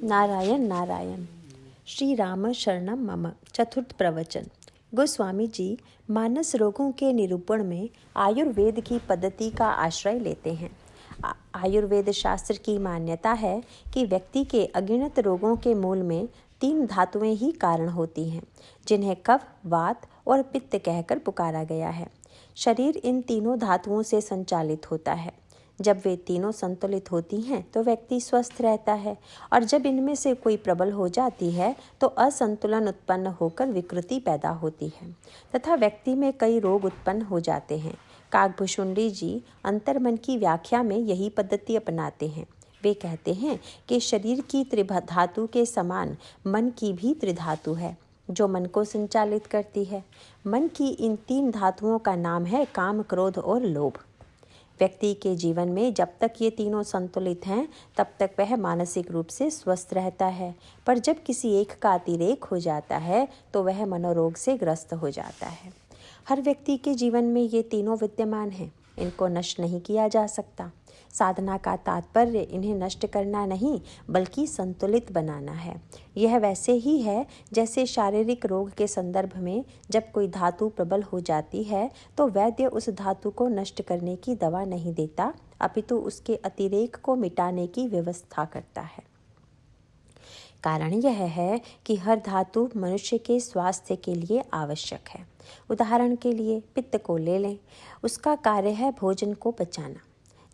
नारायण नारायण। श्री राम शरणम मम। चतुर्थ प्रवचन। गोस्वामी जी मानस रोगों के निरूपण में आयुर्वेद की पद्धति का आश्रय लेते हैं। आयुर्वेद शास्त्र की मान्यता है कि व्यक्ति के अगिनत रोगों के मूल में 3 धातुएं ही कारण होती हैं, जिन्हें कफ, वात और पित्त कहकर पुकारा गया है। शरीर इन तीनों धातुओं से संचालित होता है। जब वे तीनों संतुलित होती हैं तो व्यक्ति स्वस्थ रहता है, और जब इनमें से कोई प्रबल हो जाती है तो असंतुलन उत्पन्न होकर विकृति पैदा होती है तथा व्यक्ति में कई रोग उत्पन्न हो जाते हैं। काकभूषुंडी जी अंतर्मन की व्याख्या में यही पद्धति अपनाते हैं। वे कहते हैं कि शरीर की त्रिधातु के समान मन की भी त्रिधातु है, जो मन को संचालित करती है। मन की इन 3 धातुओं का नाम है काम, क्रोध और लोभ। व्यक्ति के जीवन में जब तक ये तीनों संतुलित हैं तब तक वह मानसिक रूप से स्वस्थ रहता है, पर जब किसी एक का अतिरेक हो जाता है तो वह मनोरोग से ग्रस्त हो जाता है। हर व्यक्ति के जीवन में ये तीनों विद्यमान हैं, इनको नष्ट नहीं किया जा सकता। साधना का तात्पर्य इन्हें नष्ट करना नहीं बल्कि संतुलित बनाना है। यह वैसे ही है जैसे शारीरिक रोग के संदर्भ में जब कोई धातु प्रबल हो जाती है तो वैद्य उस धातु को नष्ट करने की दवा नहीं देता, अपितु उसके अतिरेक को मिटाने की व्यवस्था करता है। कारण यह है कि हर धातु मनुष्य के स्वास्थ्य के लिए आवश्यक है। उदाहरण के लिए पित्त को ले लें, उसका कार्य है भोजन को पचाना।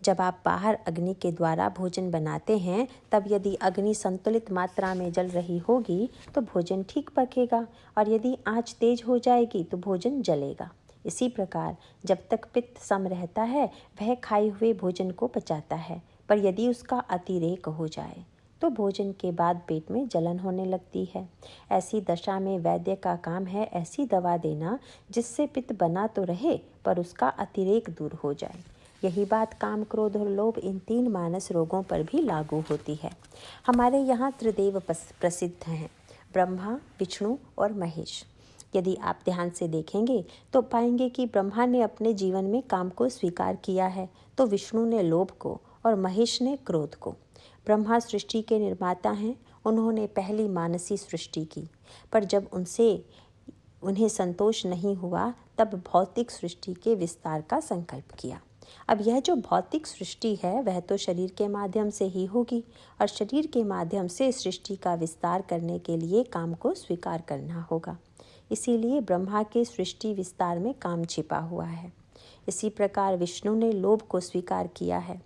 जब आप बाहर अग्नि के द्वारा भोजन बनाते हैं तब यदि अग्नि संतुलित मात्रा में जल रही होगी तो भोजन ठीक पकेगा, और यदि आंच तेज हो जाएगी तो भोजन जलेगा। इसी प्रकार जब तक पित्त सम रहता है वह खाए हुए भोजन को पचाता है, पर यदि उसका अतिरेक हो जाए तो भोजन के बाद पेट में जलन होने लगती है। ऐसी दशा में वैद्य का काम है ऐसी दवा देना जिससे पित्त बना तो रहे पर उसका अतिरेक दूर हो जाए। यही बात काम, क्रोध और लोभ इन 3 मानस रोगों पर भी लागू होती है। हमारे यहाँ त्रिदेव प्रसिद्ध हैं, ब्रह्मा, विष्णु और महेश। यदि आप ध्यान से देखेंगे तो पाएंगे कि ब्रह्मा ने अपने जीवन में काम को स्वीकार किया है तो विष्णु ने लोभ को और महेश ने क्रोध को। ब्रह्मा सृष्टि के निर्माता हैं, उन्होंने पहली मानसी सृष्टि की, पर जब उन्हें संतोष नहीं हुआ तब भौतिक सृष्टि के विस्तार का संकल्प किया। अब यह जो भौतिक सृष्टि है वह तो शरीर के माध्यम से ही होगी, और शरीर के माध्यम से सृष्टि का विस्तार करने के लिए काम को स्वीकार करना होगा। इसीलिए ब्रह्मा के सृष्टि विस्तार में काम छिपा हुआ है। इसी प्रकार विष्णु ने लोभ को स्वीकार किया है।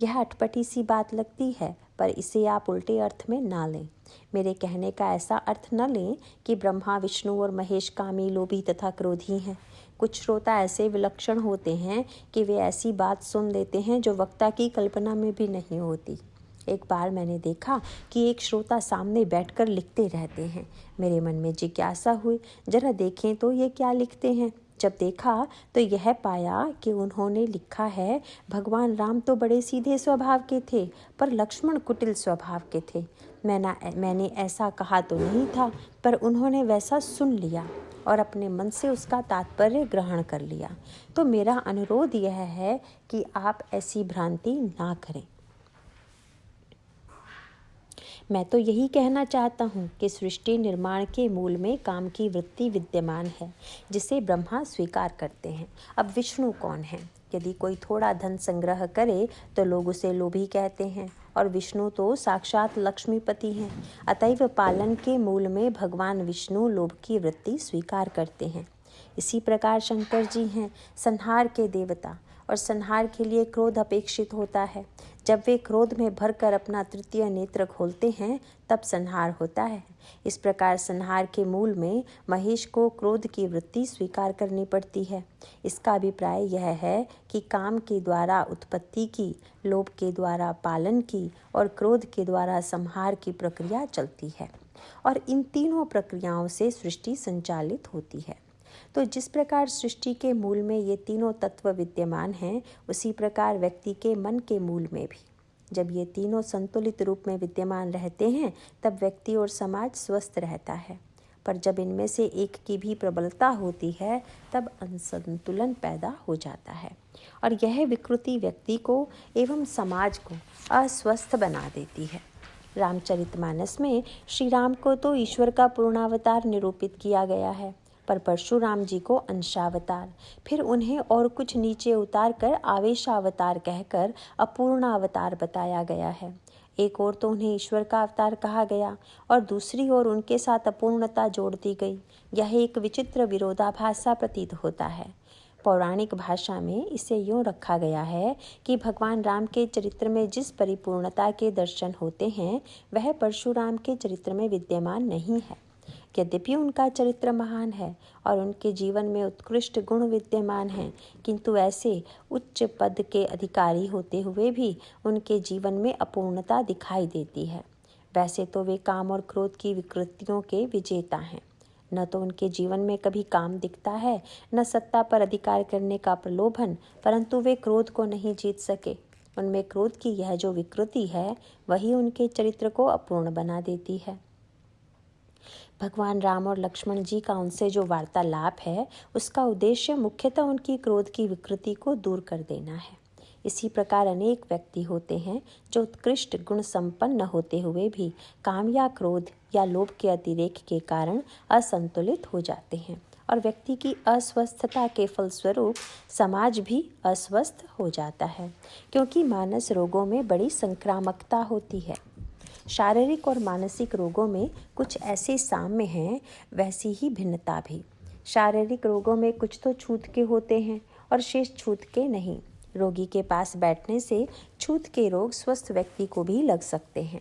यह अटपटी सी बात लगती है, पर इसे आप उल्टे अर्थ में ना लें। मेरे कहने का ऐसा अर्थ न लें कि ब्रह्मा, विष्णु और महेश कामी, लोभी तथा क्रोधी हैं। कुछ श्रोता ऐसे विलक्षण होते हैं कि वे ऐसी बात सुन लेते हैं जो वक्ता की कल्पना में भी नहीं होती। एक बार मैंने देखा कि एक श्रोता सामने बैठकर लिखते रहते हैं। मेरे मन में जिज्ञासा हुई, जरा देखें तो ये क्या लिखते हैं। जब देखा तो यह पाया कि उन्होंने लिखा है, भगवान राम तो बड़े सीधे स्वभाव के थे पर लक्ष्मण कुटिल स्वभाव के थे। मैंने ऐसा कहा तो नहीं था, पर उन्होंने वैसा सुन लिया और अपने मन से उसका तात्पर्य ग्रहण कर लिया। तो मेरा अनुरोध यह है कि आप ऐसी भ्रांति ना करें। मैं तो यही कहना चाहता हूँ कि सृष्टि निर्माण के मूल में काम की वृत्ति विद्यमान है, जिसे ब्रह्मा स्वीकार करते हैं। अब विष्णु कौन है? यदि कोई थोड़ा धन संग्रह करे तो लोग उसे लोभी कहते हैं, और विष्णु तो साक्षात लक्ष्मीपति हैं। अतएव पालन के मूल में भगवान विष्णु लोभ की वृत्ति स्वीकार करते हैं। इसी प्रकार शंकर जी हैं, संहार के देवता, और संहार के लिए क्रोध अपेक्षित होता है। जब वे क्रोध में भरकर अपना तृतीय नेत्र खोलते हैं तब संहार होता है। इस प्रकार संहार के मूल में महेश को क्रोध की वृत्ति स्वीकार करनी पड़ती है। इसका अभिप्राय यह है कि काम के द्वारा उत्पत्ति की, लोभ के द्वारा पालन की और क्रोध के द्वारा संहार की प्रक्रिया चलती है, और इन तीनों प्रक्रियाओं से सृष्टि संचालित होती है। तो जिस प्रकार सृष्टि के मूल में ये तीनों तत्व विद्यमान हैं, उसी प्रकार व्यक्ति के मन के मूल में भी जब ये तीनों संतुलित रूप में विद्यमान रहते हैं तब व्यक्ति और समाज स्वस्थ रहता है। पर जब इनमें से एक की भी प्रबलता होती है तब असंतुलन पैदा हो जाता है, और यह विकृति व्यक्ति को एवं समाज को अस्वस्थ बना देती है। रामचरितमानस में श्री राम को तो ईश्वर का पूर्णावतार निरूपित किया गया है, पर परशुराम जी को अंशावतार, फिर उन्हें और कुछ नीचे उतार कर आवेशावतार कहकर अपूर्णावतार बताया गया है। एक ओर तो उन्हें ईश्वर का अवतार कहा गया और दूसरी ओर उनके साथ अपूर्णता जोड़ दी गई। यह एक विचित्र विरोधाभास सा प्रतीत होता है। पौराणिक भाषा में इसे यूँ रखा गया है कि भगवान राम के चरित्र में जिस परिपूर्णता के दर्शन होते हैं वह परशुराम के चरित्र में विद्यमान नहीं है। यद्यपि उनका चरित्र महान है और उनके जीवन में उत्कृष्ट गुण विद्यमान हैं, किंतु ऐसे उच्च पद के अधिकारी होते हुए भी उनके जीवन में अपूर्णता दिखाई देती है। वैसे तो वे काम और क्रोध की विकृतियों के विजेता हैं। न तो उनके जीवन में कभी काम दिखता है, न सत्ता पर अधिकार करने का प्रलोभन, परंतु वे क्रोध को नहीं जीत सके। उनमें क्रोध की यह जो विकृति है वही उनके चरित्र को अपूर्ण बना देती है। भगवान राम और लक्ष्मण जी का उनसे जो वार्तालाप है उसका उद्देश्य मुख्यतः उनकी क्रोध की विकृति को दूर कर देना है। इसी प्रकार अनेक व्यक्ति होते हैं जो उत्कृष्ट गुण संपन्न होते हुए भी काम या क्रोध या लोभ के अतिरेक के कारण असंतुलित हो जाते हैं और व्यक्ति की अस्वस्थता के फलस्वरूप समाज भी अस्वस्थ हो जाता है, क्योंकि मानस रोगों में बड़ी संक्रामकता होती है। शारीरिक और मानसिक रोगों में कुछ ऐसे साम्य हैं, वैसी ही भिन्नता भी। शारीरिक रोगों में कुछ तो छूत के होते हैं और शेष छूत के नहीं। रोगी के पास बैठने से छूत के रोग स्वस्थ व्यक्ति को भी लग सकते हैं,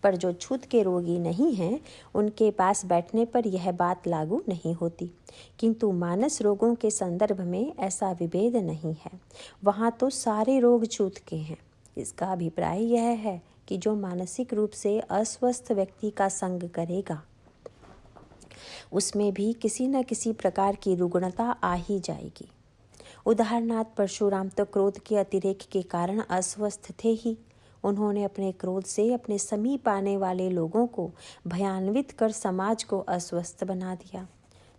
पर जो छूत के रोगी नहीं हैं उनके पास बैठने पर यह बात लागू नहीं होती। किंतु मानस रोगों के संदर्भ में ऐसा विभेद नहीं है, वहाँ तो सारे रोग छूत के हैं। इसका अभिप्राय यह है कि जो मानसिक रूप से अस्वस्थ व्यक्ति का संग करेगा उसमें भी किसी न किसी प्रकार की रुग्णता आ ही जाएगी। उदाहरणार्थ परशुराम तो क्रोध के अतिरेक के कारण अस्वस्थ थे ही। उन्होंने अपने क्रोध से अपने समीप आने वाले लोगों को भयान्वित कर समाज को अस्वस्थ बना दिया।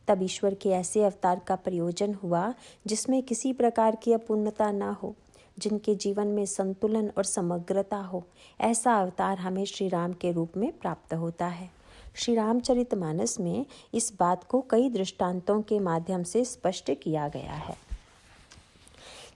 तब ईश्वर के ऐसे अवतार का प्रयोजन हुआ जिसमें किसी प्रकार की अपूर्णता न हो, जिनके जीवन में संतुलन और समग्रता हो। ऐसा अवतार हमें श्री राम के रूप में प्राप्त होता है। श्री रामचरितमानस में इस बात को कई दृष्टांतों के माध्यम से स्पष्ट किया गया है।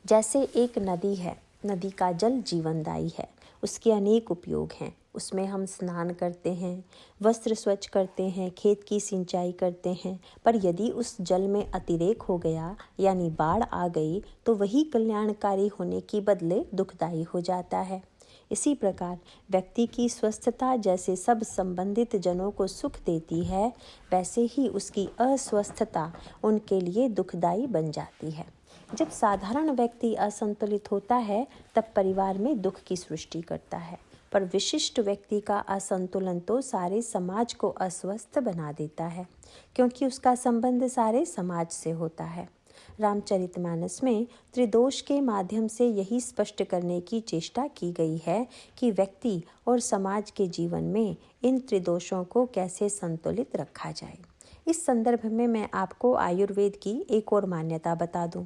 जैसे एक नदी है, नदी का जल जीवनदायी है, उसके अनेक उपयोग हैं। उसमें हम स्नान करते हैं, वस्त्र स्वच्छ करते हैं, खेत की सिंचाई करते हैं, पर यदि उस जल में अतिरेक हो गया यानी बाढ़ आ गई तो वही कल्याणकारी होने की बदले दुखदायी हो जाता है। इसी प्रकार व्यक्ति की स्वस्थता जैसे सब संबंधित जनों को सुख देती है, वैसे ही उसकी अस्वस्थता उनके लिए दुखदायी बन जाती है। जब साधारण व्यक्ति असंतुलित होता है तब परिवार में दुख की सृष्टि करता है, पर विशिष्ट व्यक्ति का असंतुलन तो सारे समाज को अस्वस्थ बना देता है, क्योंकि उसका संबंध सारे समाज से होता है। रामचरितमानस में त्रिदोष के माध्यम से यही स्पष्ट करने की चेष्टा की गई है कि व्यक्ति और समाज के जीवन में इन त्रिदोषों को कैसे संतुलित रखा जाए। इस संदर्भ में मैं आपको आयुर्वेद की एक और मान्यता बता दूं।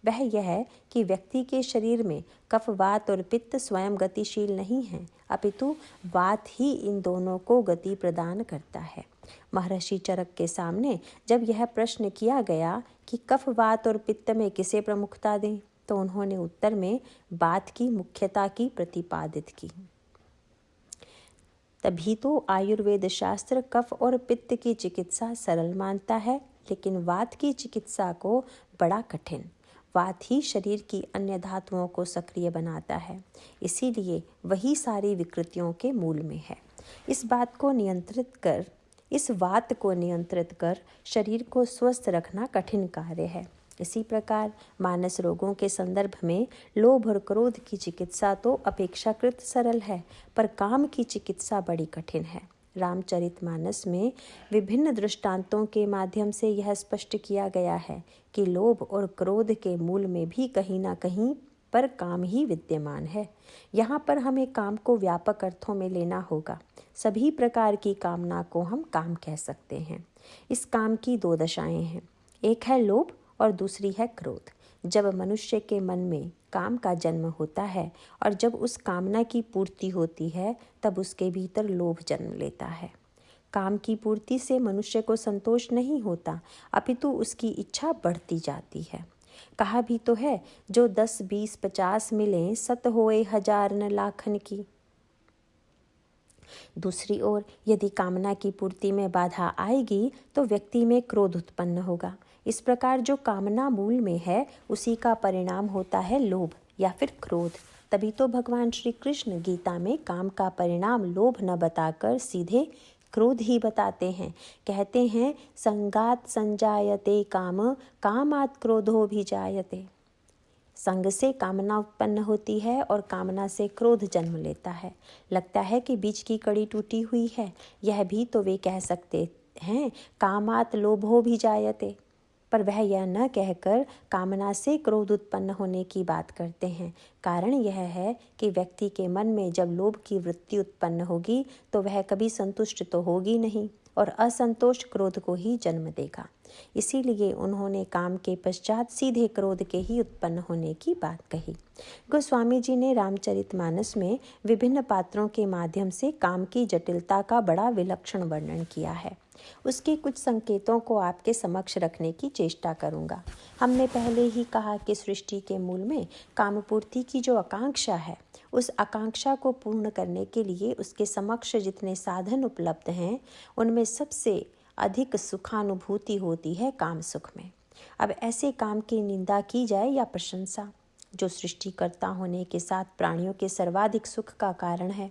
वह यह है कि व्यक्ति के शरीर में कफ, वात और पित्त स्वयं गतिशील नहीं हैं, अपितु वात ही इन दोनों को गति प्रदान करता है। महर्षि चरक के सामने जब यह प्रश्न किया गया कि कफ, वात और पित्त में किसे प्रमुखता दें, तो उन्होंने उत्तर में वात की मुख्यता की प्रतिपादित की। तभी तो आयुर्वेद शास्त्र कफ और पित्त की चिकित्सा सरल मानता है, लेकिन वात की चिकित्सा को बड़ा कठिन। वात ही शरीर की अन्य धातुओं को सक्रिय बनाता है, इसीलिए वही सारी विकृतियों के मूल में है। इस वात को नियंत्रित कर शरीर को स्वस्थ रखना कठिन कार्य है। इसी प्रकार मानस रोगों के संदर्भ में लोभ और क्रोध की चिकित्सा तो अपेक्षाकृत सरल है, पर काम की चिकित्सा बड़ी कठिन है। रामचरितमानस में विभिन्न दृष्टांतों के माध्यम से यह स्पष्ट किया गया है कि लोभ और क्रोध के मूल में भी कहीं ना कहीं पर काम ही विद्यमान है। यहाँ पर हमें काम को व्यापक अर्थों में लेना होगा। सभी प्रकार की कामना को हम काम कह सकते हैं। इस काम की दो दशाएं हैं, एक है लोभ और दूसरी है क्रोध। जब मनुष्य के मन में काम का जन्म होता है और जब उस कामना की पूर्ति होती है तब उसके भीतर लोभ जन्म लेता है। काम की पूर्ति से मनुष्य को संतोष नहीं होता, अपितु उसकी इच्छा बढ़ती जाती है। कहा भी तो है, जो 10, 20, 50 मिले, सत होए हजार न लाखन की। दूसरी ओर यदि कामना की पूर्ति में बाधा आएगी तो व्यक्ति में क्रोध उत्पन्न होगा। इस प्रकार जो कामना मूल में है उसी का परिणाम होता है लोभ या फिर क्रोध। तभी तो भगवान श्री कृष्ण गीता में काम का परिणाम लोभ न बताकर सीधे क्रोध ही बताते हैं। कहते हैं, संगात संजायते काम, कामात् क्रोधो भी जायते। संग से कामना उत्पन्न होती है और कामना से क्रोध जन्म लेता है। लगता है कि बीच की कड़ी टूटी हुई है। यह भी तो वे कह सकते हैं, कामात् लोभो भी जायते, पर वह यह न कहकर कामना से क्रोध उत्पन्न होने की बात करते हैं। कारण यह है कि व्यक्ति के मन में जब लोभ की वृत्ति उत्पन्न होगी तो वह कभी संतुष्ट तो होगी नहीं और असंतोष क्रोध को ही जन्म देगा। इसीलिए उन्होंने काम के पश्चात सीधे क्रोध के ही उत्पन्न होने की बात कही। गोस्वामी जी ने रामचरितमानस में विभिन्न पात्रों के माध्यम से काम की जटिलता का बड़ा विलक्षण वर्णन किया है। उसके कुछ संकेतों को आपके समक्ष रखने की चेष्टा करूंगा। हमने पहले ही कहा कि सृष्टि के मूल में कामपूर्ति की जो आकांक्षा है, उस आकांक्षा को पूर्ण करने के लिए उसके समक्ष जितने साधन उपलब्ध हैं, उनमें सबसे अधिक सुखानुभूति होती है काम सुख में। अब ऐसे काम की निंदा की जाए या प्रशंसा, जो सृष्टिकर्ता होने के साथ प्राणियों के सर्वाधिक सुख का कारण है।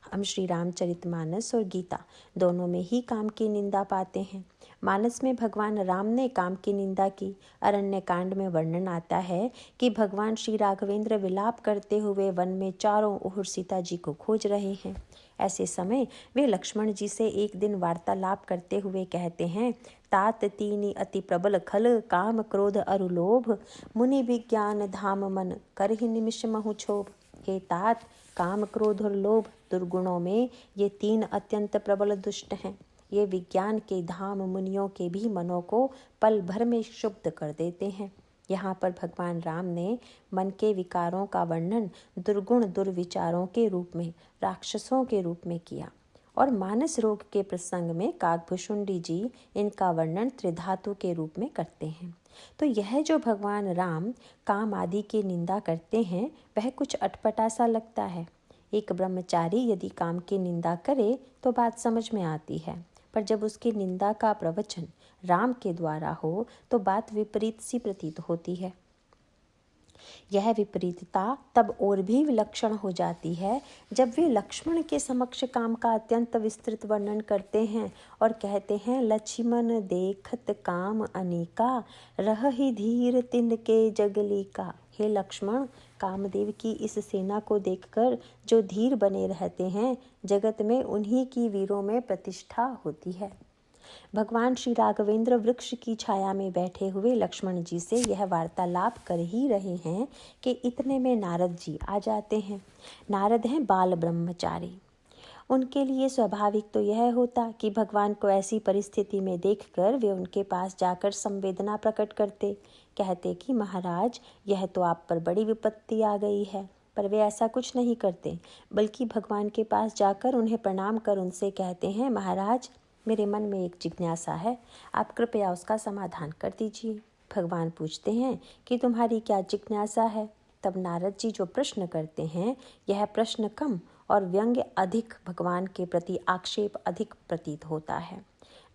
हम श्री रामचरितमानस और गीता दोनों में ही काम की निंदा पाते हैं। मानस में भगवान राम ने काम की निंदा की। अरण्य कांड में वर्णन आता है कि भगवान श्री राघवेंद्र विलाप करते हुए वन में चारों ओर सीता जी को खोज रहे हैं। ऐसे समय वे लक्ष्मण जी से एक दिन वार्तालाप करते हुए कहते हैं, तात तीनी अति प्रबल खल, काम क्रोध अरु लोभ, मुनि विज्ञान धाम मन, करहि निमिष महु क्षोभ। हे तात, काम क्रोध और लोभ दुर्गुणों में ये 3 अत्यंत प्रबल दुष्ट हैं। ये विज्ञान के धाम मुनियों के भी मनों को पल भर में क्षुब्ध कर देते हैं। यहाँ पर भगवान राम ने मन के विकारों का वर्णन दुर्गुण दुर्विचारों के रूप में, राक्षसों के रूप में किया और मानस रोग के प्रसंग में काकभुशुंडी जी इनका वर्णन त्रिधातु के रूप में करते हैं। तो यह जो भगवान राम काम आदि की निंदा करते हैं, वह कुछ अटपटा सा लगता है। एक ब्रह्मचारी यदि काम की निंदा करे तो बात समझ में आती है, पर जब उसकी निंदा का प्रवचन राम के द्वारा हो तो बात विपरीत सी प्रतीत होती है। यह विपरीतता तब और भी विलक्षण हो जाती है जब वे लक्ष्मण के समक्ष काम का अत्यंत विस्तृत वर्णन करते हैं और कहते हैं, लक्ष्मण देखत काम अनेका, रहहि धीर तिनके जगली का। हे लक्ष्मण, कामदेव की इस सेना को देखकर जो धीर बने रहते हैं, जगत में उन्हीं की वीरों में प्रतिष्ठा होती है। भगवान श्री राघवेंद्र वृक्ष की छाया में बैठे हुए लक्ष्मण जी से यह वार्तालाप कर ही रहे हैं कि इतने में नारद जी आ जाते हैं। नारद हैं बाल ब्रह्मचारी। उनके लिए स्वाभाविक तो यह होता कि भगवान को ऐसी परिस्थिति में देखकर वे उनके पास जाकर संवेदना प्रकट करते, कहते कि महाराज, यह तो आप पर बड़ी विपत्ति आ गई है। पर वे ऐसा कुछ नहीं करते, बल्कि भगवान के पास जाकर उन्हें प्रणाम कर उनसे कहते हैं, महाराज, मेरे मन में एक जिज्ञासा है, आप कृपया उसका समाधान कर दीजिए। भगवान पूछते हैं कि तुम्हारी क्या जिज्ञासा है। तब नारद जी जो प्रश्न करते हैं, यह प्रश्न कम और व्यंग्य अधिक, भगवान के प्रति आक्षेप अधिक प्रतीत होता है।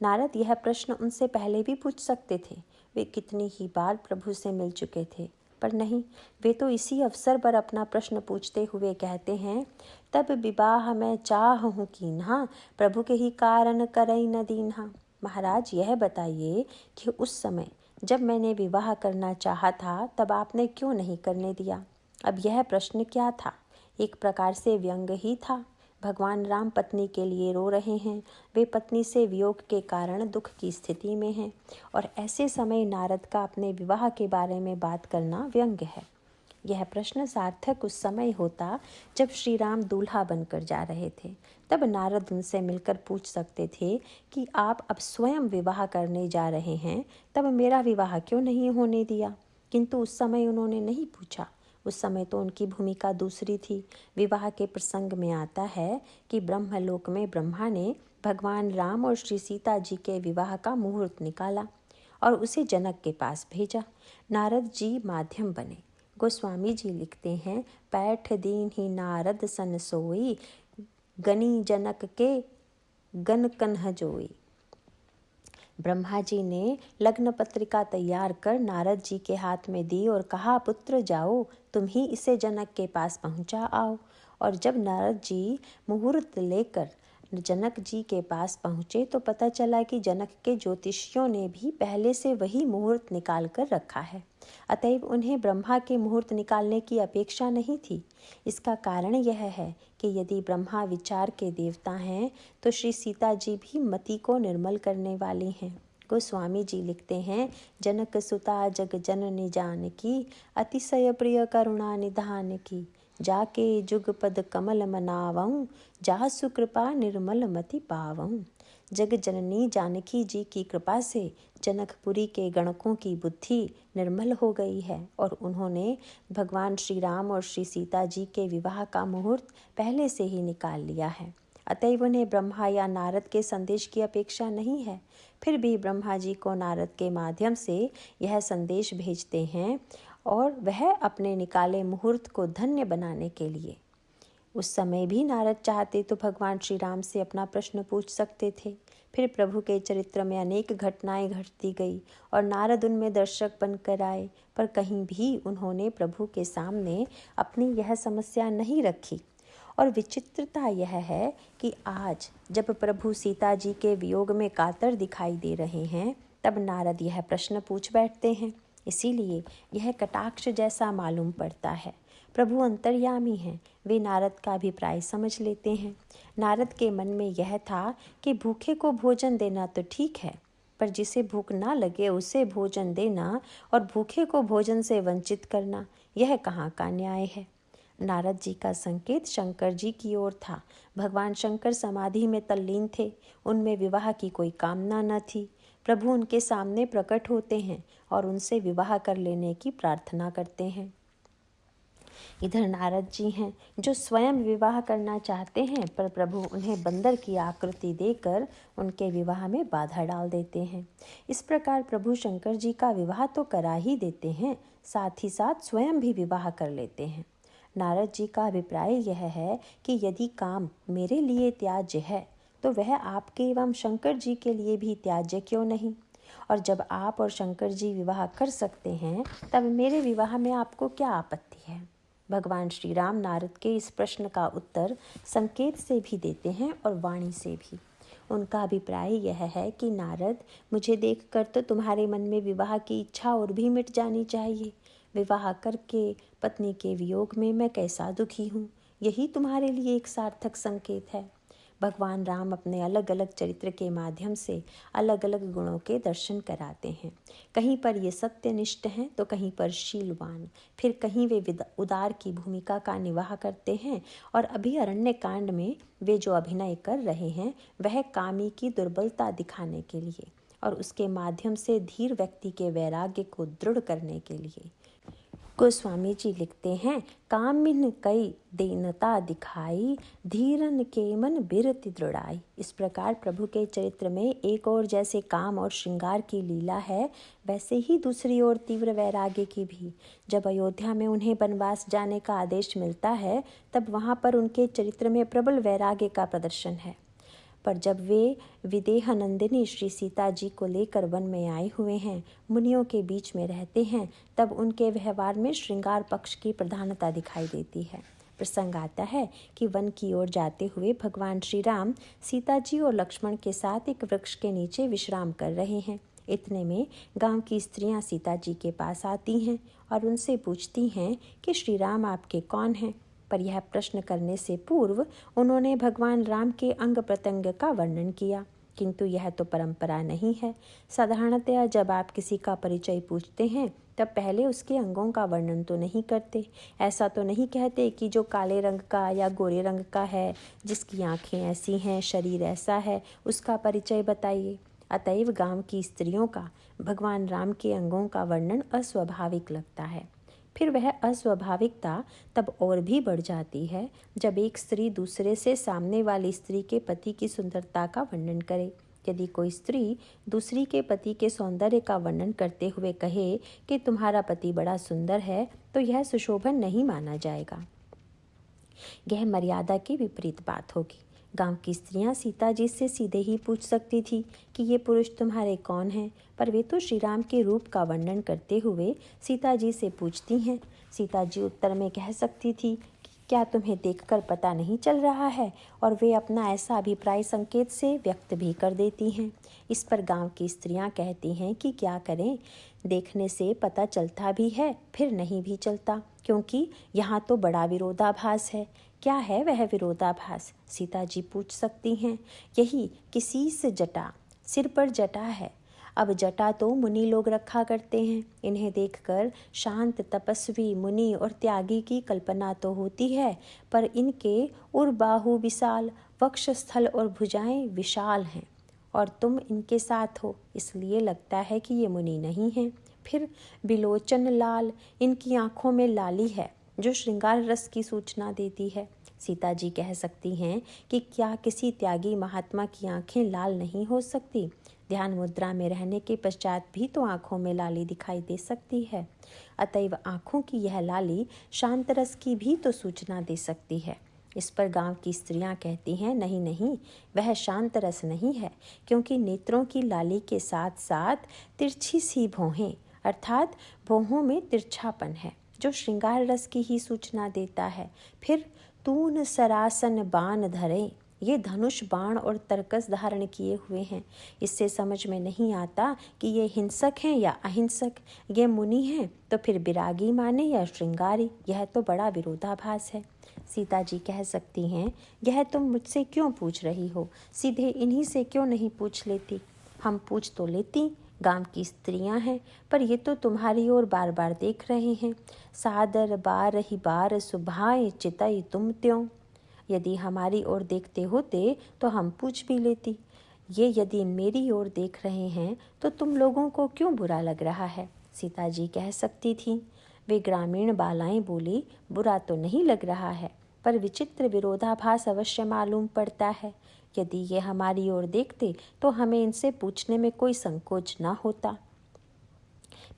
नारद यह प्रश्न उनसे पहले भी पूछ सकते थे। वे कितनी ही बार प्रभु से मिल चुके थे, पर नहीं, वे तो इसी अवसर पर अपना प्रश्न पूछते हुए कहते हैं, तब विवाह मैं चाहूँ कीन्हा, प्रभु के ही कारण करई न दीन्हा। महाराज, यह बताइए कि उस समय जब मैंने विवाह करना चाहा था, तब आपने क्यों नहीं करने दिया। अब यह प्रश्न क्या था? एक प्रकार से व्यंग ही था। भगवान राम पत्नी के लिए रो रहे हैं। वे पत्नी से वियोग के कारण दुख की स्थिति में हैं और ऐसे समय नारद का अपने विवाह के बारे में बात करना व्यंग है। यह प्रश्न सार्थक उस समय होता जब श्री राम दूल्हा बनकर जा रहे थे। तब नारद उनसे मिलकर पूछ सकते थे कि आप अब स्वयं विवाह करने जा रहे हैं, तब मेरा विवाह क्यों नहीं होने दिया। किंतु उस समय उन्होंने नहीं पूछा। उस समय तो उनकी भूमिका दूसरी थी। विवाह के प्रसंग में आता है कि ब्रह्मलोक में ब्रह्मा ने भगवान राम और श्री सीता जी के विवाह का मुहूर्त निकाला और उसे जनक के पास भेजा। नारद जी माध्यम बने। गोस्वामी जी लिखते हैं, पैठ दीन ही नारद सन सोई, गनी जनक के गन कन्ह जोई। ब्रह्मा जी ने लग्न पत्रिका तैयार कर नारद जी के हाथ में दी और कहा, पुत्र जाओ, तुम ही इसे जनक के पास पहुंचा आओ। और जब नारद जी मुहूर्त लेकर जनक जी के पास पहुँचे तो पता चला कि जनक के ज्योतिषियों ने भी पहले से वही मुहूर्त निकाल कर रखा है। अतएव उन्हें ब्रह्मा के मुहूर्त निकालने की अपेक्षा नहीं थी। इसका कारण यह है कि यदि ब्रह्मा विचार के देवता हैं तो श्री सीता जी भी मति को निर्मल करने वाली हैं। गोस्वामी जी लिखते हैं, जनक सुता जग जननी जानकी, अतिशय प्रिय करुणा निधान की, जाके जुगपद कमल मनावऊं, जा सुकृपा निर्मल मति पावऊं। जग जननी जानकी जी की कृपा से जनकपुरी के गणकों की बुद्धि निर्मल हो गई है और उन्होंने भगवान श्री राम और श्री सीता जी के विवाह का मुहूर्त पहले से ही निकाल लिया है। अतएव उन्हें ब्रह्मा या नारद के संदेश की अपेक्षा नहीं है। फिर भी ब्रह्मा जी को नारद के माध्यम से यह संदेश भेजते हैं और वह अपने निकाले मुहूर्त को धन्य बनाने के लिए। उस समय भी नारद चाहते तो भगवान श्री राम से अपना प्रश्न पूछ सकते थे। फिर प्रभु के चरित्र में अनेक घटनाएं घटती गई और नारद उनमें दर्शक बनकर आए, पर कहीं भी उन्होंने प्रभु के सामने अपनी यह समस्या नहीं रखी। और विचित्रता यह है कि आज जब प्रभु सीता जी के वियोग में कातर दिखाई दे रहे हैं, तब नारद यह प्रश्न पूछ बैठते हैं। इसीलिए यह कटाक्ष जैसा मालूम पड़ता है। प्रभु अंतर्यामी हैं, वे नारद का अभिप्राय समझ लेते हैं। नारद के मन में यह था कि भूखे को भोजन देना तो ठीक है, पर जिसे भूख ना लगे उसे भोजन देना और भूखे को भोजन से वंचित करना, यह कहाँ का न्याय है। नारद जी का संकेत शंकर जी की ओर था। भगवान शंकर समाधि में तल्लीन थे, उनमें विवाह की कोई कामना न थी। प्रभु उनके सामने प्रकट होते हैं और उनसे विवाह कर लेने की प्रार्थना करते हैं। इधर नारद जी हैं जो स्वयं विवाह करना चाहते हैं, पर प्रभु उन्हें बंदर की आकृति देकर उनके विवाह में बाधा डाल देते हैं। इस प्रकार प्रभु शंकर जी का विवाह तो करा ही देते हैं, साथ ही साथ स्वयं भी विवाह कर लेते हैं। नारद जी का अभिप्राय यह है कि यदि काम मेरे लिए त्याज्य है तो वह आपके एवं शंकर जी के लिए भी त्याज्य क्यों नहीं। और जब आप और शंकर जी विवाह कर सकते हैं तब मेरे विवाह में आपको क्या आपत्ति है। भगवान श्री राम नारद के इस प्रश्न का उत्तर संकेत से भी देते हैं और वाणी से भी। उनका अभिप्राय यह है कि नारद, मुझे देखकर तो तुम्हारे मन में विवाह की इच्छा और भी मिट जानी चाहिए। विवाह करके पत्नी के वियोग में मैं कैसा दुखी हूँ, यही तुम्हारे लिए एक सार्थक संकेत है। भगवान राम अपने अलग अलग चरित्र के माध्यम से अलग अलग गुणों के दर्शन कराते हैं। कहीं पर ये सत्यनिष्ठ हैं तो कहीं पर शीलवान, फिर कहीं वे उदार की भूमिका का निवाह करते हैं और अभी अरण्य कांड में वे जो अभिनय कर रहे हैं वह कामी की दुर्बलता दिखाने के लिए और उसके माध्यम से धीर व्यक्ति के वैराग्य को दृढ़ करने के लिए। गोस्वामी जी लिखते हैं, कामिन कई दीनता दिखाई, धीरन के मन बिरति दृढ़ाई। इस प्रकार प्रभु के चरित्र में एक ओर जैसे काम और श्रृंगार की लीला है, वैसे ही दूसरी ओर तीव्र वैराग्य की भी। जब अयोध्या में उन्हें वनवास जाने का आदेश मिलता है तब वहाँ पर उनके चरित्र में प्रबल वैराग्य का प्रदर्शन है, पर जब वे विदेह नंदिनी श्री सीता जी को लेकर वन में आए हुए हैं, मुनियों के बीच में रहते हैं, तब उनके व्यवहार में श्रृंगार पक्ष की प्रधानता दिखाई देती है। प्रसंग आता है कि वन की ओर जाते हुए भगवान श्री राम सीता जी और लक्ष्मण के साथ एक वृक्ष के नीचे विश्राम कर रहे हैं। इतने में गांव की स्त्रियां सीता जी के पास आती हैं और उनसे पूछती हैं कि श्री राम आपके कौन हैं। पर यह प्रश्न करने से पूर्व उन्होंने भगवान राम के अंग प्रत्यंग का वर्णन किया, किंतु यह तो परंपरा नहीं है। साधारणतया जब आप किसी का परिचय पूछते हैं तब पहले उसके अंगों का वर्णन तो नहीं करते। ऐसा तो नहीं कहते कि जो काले रंग का या गोरे रंग का है, जिसकी आंखें ऐसी हैं, शरीर ऐसा है, उसका परिचय बताइए। अतएव गांव की स्त्रियों का भगवान राम के अंगों का वर्णन अस्वाभाविक लगता है। फिर वह अस्वाभाविकता तब और भी बढ़ जाती है जब एक स्त्री दूसरे से सामने वाली स्त्री के पति की सुंदरता का वर्णन करे। यदि कोई स्त्री दूसरी के पति के सौंदर्य का वर्णन करते हुए कहे कि तुम्हारा पति बड़ा सुंदर है, तो यह सुशोभन नहीं माना जाएगा। यह मर्यादा की विपरीत बात होगी। गांव की स्त्रियां सीता जी से सीधे ही पूछ सकती थी कि ये पुरुष तुम्हारे कौन हैं, पर वे तो श्री राम के रूप का वर्णन करते हुए सीता जी से पूछती हैं। सीता जी उत्तर में कह सकती थी कि क्या तुम्हें देखकर पता नहीं चल रहा है, और वे अपना ऐसा अभिप्राय संकेत से व्यक्त भी कर देती हैं। इस पर गांव की स्त्रियां कहती हैं कि क्या करें, देखने से पता चलता भी है फिर नहीं भी चलता, क्योंकि यहाँ तो बड़ा विरोधाभास है। क्या है वह विरोधाभास, सीता जी पूछ सकती हैं। यही कि शीश जटा, सिर पर जटा है। अब जटा तो मुनि लोग रखा करते हैं। इन्हें देखकर शांत तपस्वी मुनि और त्यागी की कल्पना तो होती है, पर इनके उर बाहु विशाल, वक्षस्थल और भुजाएं विशाल हैं, और तुम इनके साथ हो, इसलिए लगता है कि ये मुनि नहीं हैं। फिर बिलोचन लाल, इनकी आंखों में लाली है जो श्रृंगार रस की सूचना देती है। सीता जी कह सकती हैं कि क्या किसी त्यागी महात्मा की आंखें लाल नहीं हो सकती? ध्यान मुद्रा में रहने के पश्चात भी तो आंखों में लाली दिखाई दे सकती है। अतएव आंखों की यह लाली शांत रस की भी तो सूचना दे सकती है। इस पर गांव की स्त्रियां कहती हैं, नहीं नहीं, वह शांत रस नहीं है, क्योंकि नेत्रों की लाली के साथ साथ तिरछी सी भौहें, अर्थात भौहों में तिरछापन है, जो श्रृंगार रस की ही सूचना देता है। फिर तून सरासन बाण धरे, ये धनुष बाण और तरकस धारण किए हुए हैं। इससे समझ में नहीं आता कि ये हिंसक हैं या अहिंसक, ये मुनि हैं तो फिर विरागी माने या श्रृंगारी। यह तो बड़ा विरोधाभास है। सीता जी कह सकती हैं, यह तुम मुझसे क्यों पूछ रही हो, सीधे इन्हीं से क्यों नहीं पूछ लेती? हम पूछ तो लेती, गांव की स्त्रियां हैं, पर ये तो तुम्हारी ओर बार बार देख रहे हैं। सादर बार ही बार सुभाए चितई तुम त्यों। यदि हमारी ओर देखते होते तो हम पूछ भी लेती। ये यदि मेरी ओर देख रहे हैं तो तुम लोगों को क्यों बुरा लग रहा है? सीता जी कह सकती थीं। वे ग्रामीण बालाएं बोली, बुरा तो नहीं लग रहा है, पर विचित्र विरोधाभास अवश्य मालूम पड़ता है। यदि ये हमारी ओर देखते तो हमें इनसे पूछने में कोई संकोच न होता।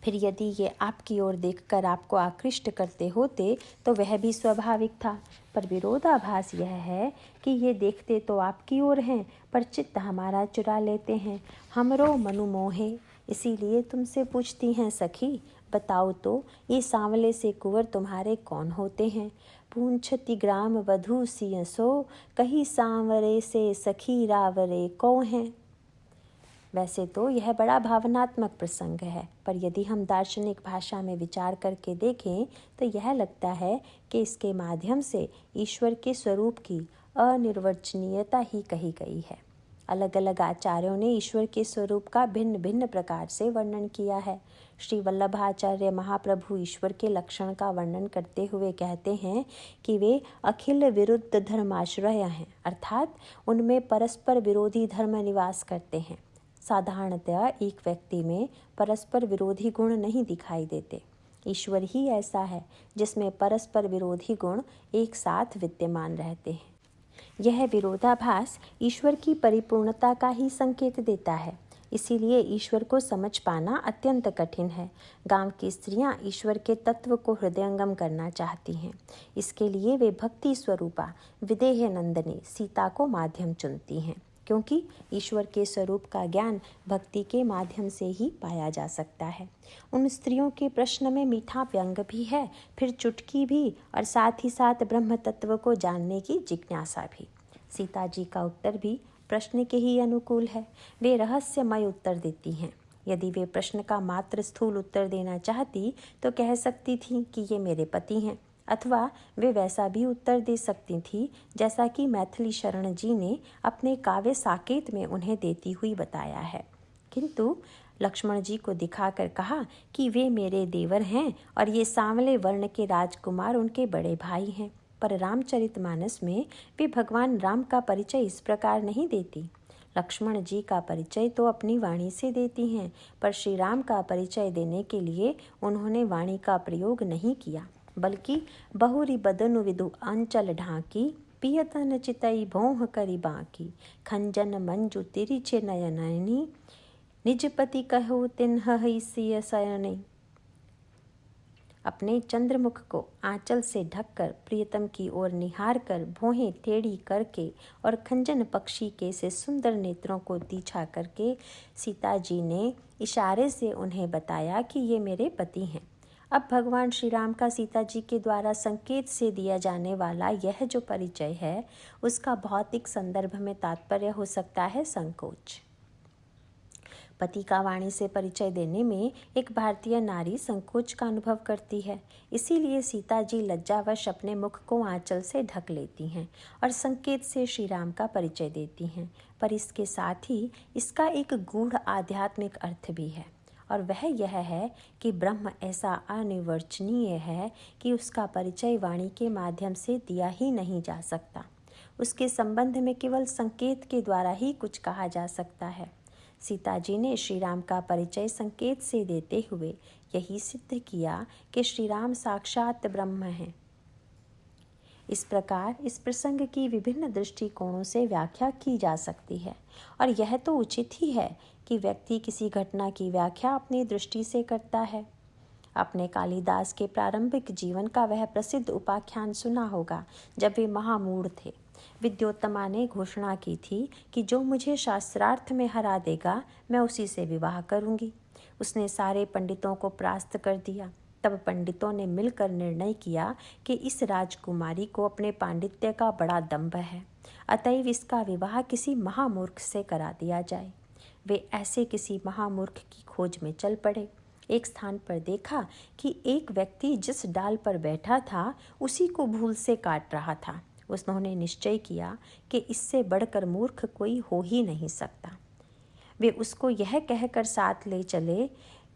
फिर यदि ये आपकी ओर देखकर आपको आकृष्ट करते होते तो वह भी स्वाभाविक था, पर विरोधाभास यह है कि ये देखते तो आपकी ओर हैं, पर चित्त हमारा चुरा लेते हैं। हमरो मनु मोहे, इसीलिए तुमसे पूछती हैं सखी, बताओ तो ये सांवले से कुंवर तुम्हारे कौन होते हैं? पूंछति ग्राम वधू सियसो, कही सांवरे से सखी रावरे कौ हैं। वैसे तो यह बड़ा भावनात्मक प्रसंग है, पर यदि हम दार्शनिक भाषा में विचार करके देखें तो यह लगता है कि इसके माध्यम से ईश्वर के स्वरूप की अनिर्वचनीयता ही कही गई है। अलग अलग आचार्यों ने ईश्वर के स्वरूप का भिन्न भिन्न प्रकार से वर्णन किया है। श्री वल्लभाचार्य महाप्रभु ईश्वर के लक्षण का वर्णन करते हुए कहते हैं कि वे अखिल विरुद्ध धर्माश्रय हैं, अर्थात उनमें परस्पर विरोधी धर्म निवास करते हैं। साधारणतः एक व्यक्ति में परस्पर विरोधी गुण नहीं दिखाई देते। ईश्वर ही ऐसा है जिसमें परस्पर विरोधी गुण एक साथ विद्यमान रहते हैं। यह विरोधाभास ईश्वर की परिपूर्णता का ही संकेत देता है, इसीलिए ईश्वर को समझ पाना अत्यंत कठिन है। गांव की स्त्रियां ईश्वर के तत्व को हृदयंगम करना चाहती हैं। इसके लिए वे भक्ति स्वरूपा विदेह नंदिनी सीता को माध्यम चुनती हैं, क्योंकि ईश्वर के स्वरूप का ज्ञान भक्ति के माध्यम से ही पाया जा सकता है। उन स्त्रियों के प्रश्न में मीठा व्यंग भी है, फिर चुटकी भी, और साथ ही साथ ब्रह्म तत्व को जानने की जिज्ञासा भी। सीता जी का उत्तर भी प्रश्न के ही अनुकूल है। वे रहस्यमय उत्तर देती हैं। यदि वे प्रश्न का मात्र स्थूल उत्तर देना चाहती तो कह सकती थी कि ये मेरे पति हैं, अथवा वे वैसा भी उत्तर दे सकती थी जैसा कि मैथिली शरण जी ने अपने काव्य साकेत में उन्हें देती हुई बताया है। किंतु लक्ष्मण जी को दिखाकर कहा कि वे मेरे देवर हैं और ये सांवले वर्ण के राजकुमार उनके बड़े भाई हैं। पर रामचरितमानस में वे भगवान राम का परिचय इस प्रकार नहीं देती। लक्ष्मण जी का परिचय तो अपनी वाणी से देती हैं, पर श्री राम का परिचय देने के लिए उन्होंने वाणी का प्रयोग नहीं किया, बल्कि बहुरी बदनु विदु अंचल ढांकी, पियतन चितई भौह करी बाकी, खंजन मंजु तिरिचे नयनयनी, निजपति कहो तिन्ह सिय सयनी। अपने चंद्रमुख को आंचल से ढककर प्रियतम की ओर निहार कर भौहें टेढ़ी करके और खंजन पक्षी के से सुंदर नेत्रों को तीछा करके सीता जी ने इशारे से उन्हें बताया कि ये मेरे पति हैं। अब भगवान श्री राम का सीता जी के द्वारा संकेत से दिया जाने वाला यह जो परिचय है, उसका भौतिक संदर्भ में तात्पर्य हो सकता है संकोच। पति का वाणी से परिचय देने में एक भारतीय नारी संकोच का अनुभव करती है, इसीलिए सीता जी लज्जावश अपने मुख को आंचल से ढक लेती हैं और संकेत से श्री राम का परिचय देती हैं। पर इसके साथ ही इसका एक गूढ़ आध्यात्मिक अर्थ भी है, और वह यह है कि ब्रह्म ऐसा अनिर्वचनीय है कि उसका परिचय वाणी के माध्यम से दिया ही नहीं जा सकता। उसके संबंध में केवल संकेत के द्वारा ही कुछ कहा जा सकता है। सीता जी ने श्री राम का परिचय संकेत से देते हुए यही सिद्ध किया कि श्री राम साक्षात ब्रह्म हैं। इस प्रकार इस प्रसंग की विभिन्न दृष्टिकोणों से व्याख्या की जा सकती है, और यह तो उचित ही है कि व्यक्ति किसी घटना की व्याख्या अपनी दृष्टि से करता है। आपने कालिदास के प्रारंभिक जीवन का वह प्रसिद्ध उपाख्यान सुना होगा, जब वे महामूढ़ थे। विद्योत्तमा ने घोषणा की थी कि जो मुझे शास्त्रार्थ में हरा देगा, मैं उसी से विवाह करूंगी। उसने सारे पंडितों को परास्त कर दिया। तब पंडितों ने मिलकर निर्णय किया कि इस राजकुमारी को अपने पांडित्य का बड़ा दंभ है, अतएव इसका विवाह किसी महामूर्ख से करा दिया जाए। वे ऐसे किसी महामूर्ख की खोज में चल पड़े। एक स्थान पर देखा कि एक व्यक्ति जिस डाल पर बैठा था उसी को भूल से काट रहा था। उन्होंने निश्चय किया कि इससे बढ़कर मूर्ख कोई हो ही नहीं सकता। वे उसको यह कहकर साथ ले चले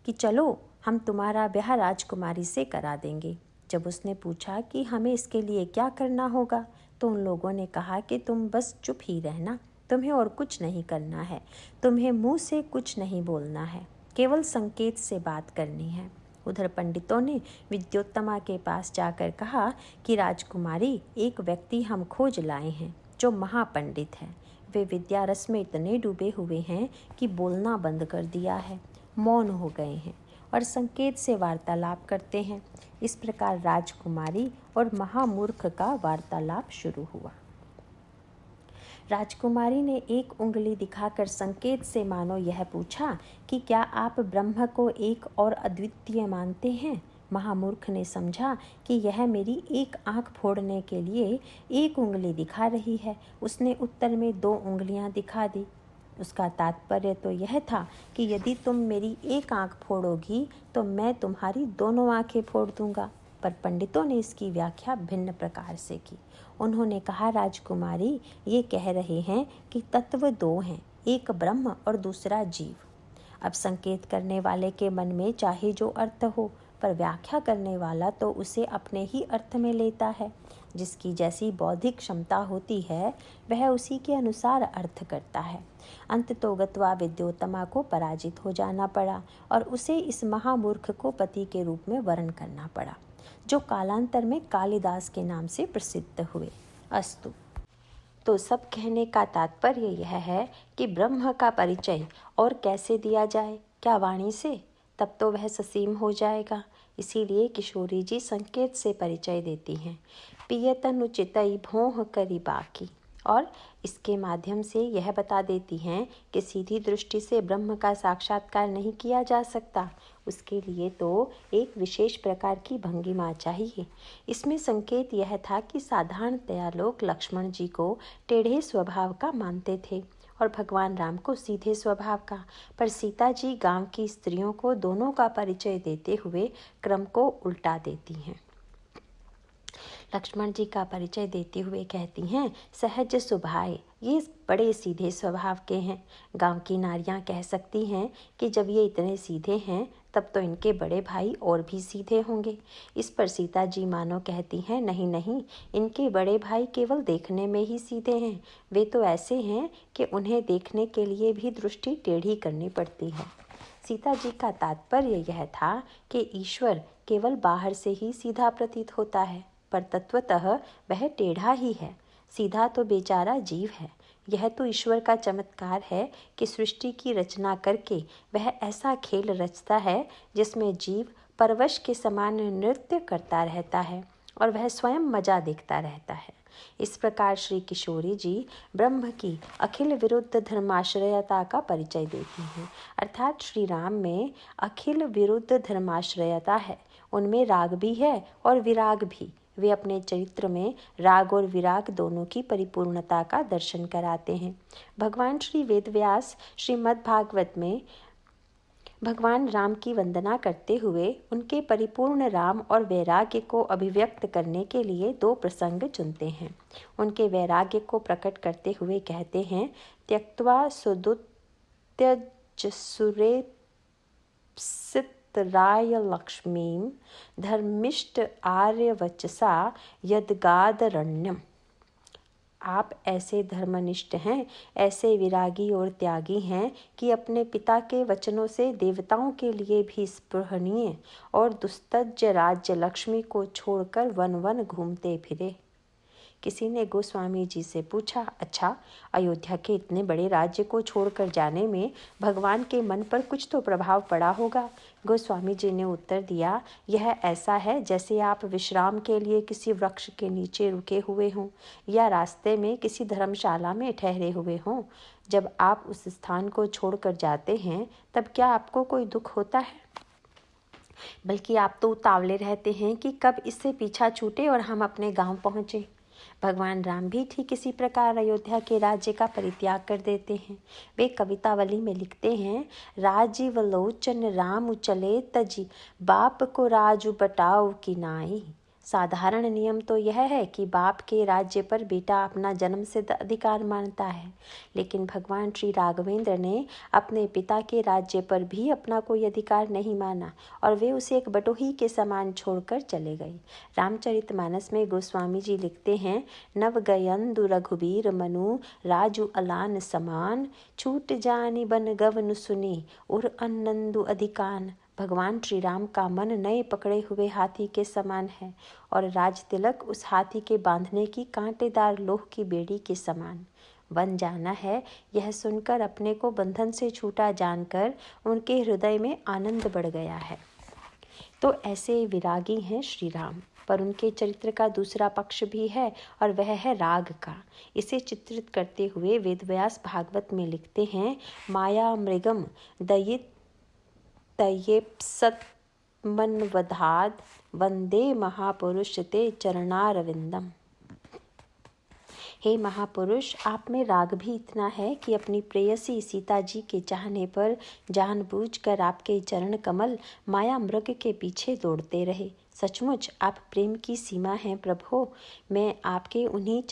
कि चलो हम तुम्हारा ब्याह राजकुमारी से करा देंगे। जब उसने पूछा कि हमें इसके लिए क्या करना होगा, तो उन लोगों ने कहा कि तुम बस चुप ही रहना, तुम्हें और कुछ नहीं करना है, तुम्हें मुंह से कुछ नहीं बोलना है, केवल संकेत से बात करनी है। उधर पंडितों ने विद्योत्तमा के पास जाकर कहा कि राजकुमारी, एक व्यक्ति हम खोज लाए हैं जो महापंडित है। वे विद्या रस में इतने डूबे हुए हैं कि बोलना बंद कर दिया है, मौन हो गए हैं और संकेत से वार्तालाप करते हैं। इस प्रकार राजकुमारी और महामूर्ख का वार्तालाप शुरू हुआ। राजकुमारी ने एक उंगली दिखाकर संकेत से मानो यह पूछा कि क्या आप ब्रह्म को एक और अद्वितीय मानते हैं? महामूर्ख ने समझा कि यह मेरी एक आंख फोड़ने के लिए एक उंगली दिखा रही है। उसने उत्तर में 2 उंगलियां दिखा दी। उसका तात्पर्य तो यह था कि यदि तुम मेरी एक आंख फोड़ोगी तो मैं तुम्हारी दोनों आंखें फोड़ दूंगा। पर पंडितों ने इसकी व्याख्या भिन्न प्रकार से की। उन्होंने कहा, राजकुमारी, ये कह रहे हैं कि तत्व 2 हैं, एक ब्रह्म और दूसरा जीव। अब संकेत करने वाले के मन में चाहे जो अर्थ हो, पर व्याख्या करने वाला तो उसे अपने ही अर्थ में लेता है। जिसकी जैसी बौद्धिक क्षमता होती है वह उसी के अनुसार अर्थ करता है। अंततोगत्वा विद्योत्तमा को पराजित हो जाना पड़ा और उसे इस महामूर्ख को पति के रूप में वर्ण करना पड़ा, जो कालांतर में कालिदास के नाम से प्रसिद्ध हुए। अस्तु। तो सब कहने का तात्पर्य यह है कि ब्रह्म का परिचय और कैसे दिया जाए? क्या वाणी से? तब तो वह ससीम हो जाएगा। इसीलिए किशोरी जी संकेत से परिचय देती हैं, पियतनु चितई भौह करी बाकी, और इसके माध्यम से यह बता देती हैं कि सीधी दृष्टि से ब्रह्म का साक्षात्कार नहीं किया जा सकता। उसके लिए तो एक विशेष प्रकार की भंगिमा चाहिए। इसमें संकेत यह था कि साधारणतया लोग लक्ष्मण जी को टेढ़े स्वभाव का मानते थे और भगवान राम को सीधे स्वभाव का, पर सीता जी गांव की स्त्रियों को दोनों का परिचय देते हुए क्रम को उल्टा देती हैं। लक्ष्मण जी का परिचय देते हुए कहती हैं, सहज सुभाए, ये बड़े सीधे स्वभाव के हैं। गांव की नारियां कह सकती हैं कि जब ये इतने सीधे हैं तब तो इनके बड़े भाई और भी सीधे होंगे। इस पर सीता जी मानो कहती हैं, नहीं नहीं, इनके बड़े भाई केवल देखने में ही सीधे हैं, वे तो ऐसे हैं कि उन्हें देखने के लिए भी दृष्टि टेढ़ी करनी पड़ती है। सीता जी का तात्पर्य यह था कि ईश्वर केवल बाहर से ही सीधा प्रतीत होता है, पर तत्वतः वह टेढ़ा ही है। सीधा तो बेचारा जीव है। यह तो ईश्वर का चमत्कार है कि सृष्टि की रचना करके वह ऐसा खेल रचता है जिसमें जीव परवश के समान नृत्य करता रहता है और वह स्वयं मजा देखता रहता है। इस प्रकार श्री किशोरी जी ब्रह्म की अखिल विरुद्ध धर्माश्रयता का परिचय देती हैं। अर्थात श्री राम में अखिल विरुद्ध धर्माश्रयता है, उनमें राग भी है और विराग भी। वे अपने चरित्र में राग और विराग दोनों की परिपूर्णता का दर्शन कराते हैं। भगवान श्री वेदव्यास श्रीमद् भागवत में भगवान राम की वंदना करते हुए उनके परिपूर्ण राम और वैराग्य को अभिव्यक्त करने के लिए 2 प्रसंग चुनते हैं। उनके वैराग्य को प्रकट करते हुए कहते हैं, त्यक्त्वा सुदुत्यजसुरेप्सित राय लक्ष्मीं धर्मिष्ठ आर्यवचसा यदगादरण्यम। आप ऐसे धर्मनिष्ठ हैं, ऐसे विरागी और त्यागी हैं कि अपने पिता के वचनों से देवताओं के लिए भी स्पृहणीय और दुस्तज्य राज्य लक्ष्मी को छोड़कर वन वन घूमते फिरे। किसी ने गोस्वामी जी से पूछा, अच्छा, अयोध्या के इतने बड़े राज्य को छोड़कर जाने में भगवान के मन पर कुछ तो प्रभाव पड़ा होगा। गोस्वामी जी ने उत्तर दिया, यह ऐसा है जैसे आप विश्राम के लिए किसी वृक्ष के नीचे रुके हुए हों या रास्ते में किसी धर्मशाला में ठहरे हुए हों। जब आप उस स्थान को छोड़कर जाते हैं तब क्या आपको कोई दुख होता है? बल्कि आप तो उतावले रहते हैं कि कब इससे पीछा छूटे और हम अपने गांव पहुँचें। भगवान राम भी ठीक इसी प्रकार अयोध्या के राज्य का परित्याग कर देते हैं। वे कवितावली में लिखते हैं, राजीव लोचन राम चले तजी, बाप को राजू बटाओ की नाई। साधारण नियम तो यह है कि बाप के राज्य पर बेटा अपना जन्म सिद्ध अधिकार मानता है, लेकिन भगवान श्री राघवेंद्र ने अपने पिता के राज्य पर भी अपना कोई अधिकार नहीं माना और वे उसे एक बटोही के समान छोड़कर चले गए। रामचरितमानस में गोस्वामी जी लिखते हैं, नव गयंदु रघुबीर मनु राजू अलान समान, छूट जानी बन गवन सुनी उर अन्नंदु अधिकान। भगवान श्री राम का मन नए पकड़े हुए हाथी के समान है और राज तिलक उस हाथी के बांधने की कांटेदार लोह की बेड़ी के समान। वन जाना है, यह सुनकर अपने को बंधन से छूटा जानकर उनके हृदय में आनंद बढ़ गया है। तो ऐसे विरागी हैं श्री राम, पर उनके चरित्र का दूसरा पक्ष भी है और वह है राग का। इसे चित्रित करते हुए वेदव्यास भागवत में लिखते हैं, माया मृगम दयित तयेप्सत मनवधाद वंदे महापुरुष ते चरणारविंदम। हे महापुरुष, आप में राग भी इतना है कि अपनी प्रेयसी सीता जी के चाहने पर जानबूझकर आपके चरण कमल माया मृग के पीछे दौड़ते रहे। सचमुच आप प्रेम की सीमा हैं प्रभो। मैं आपके उन्हीं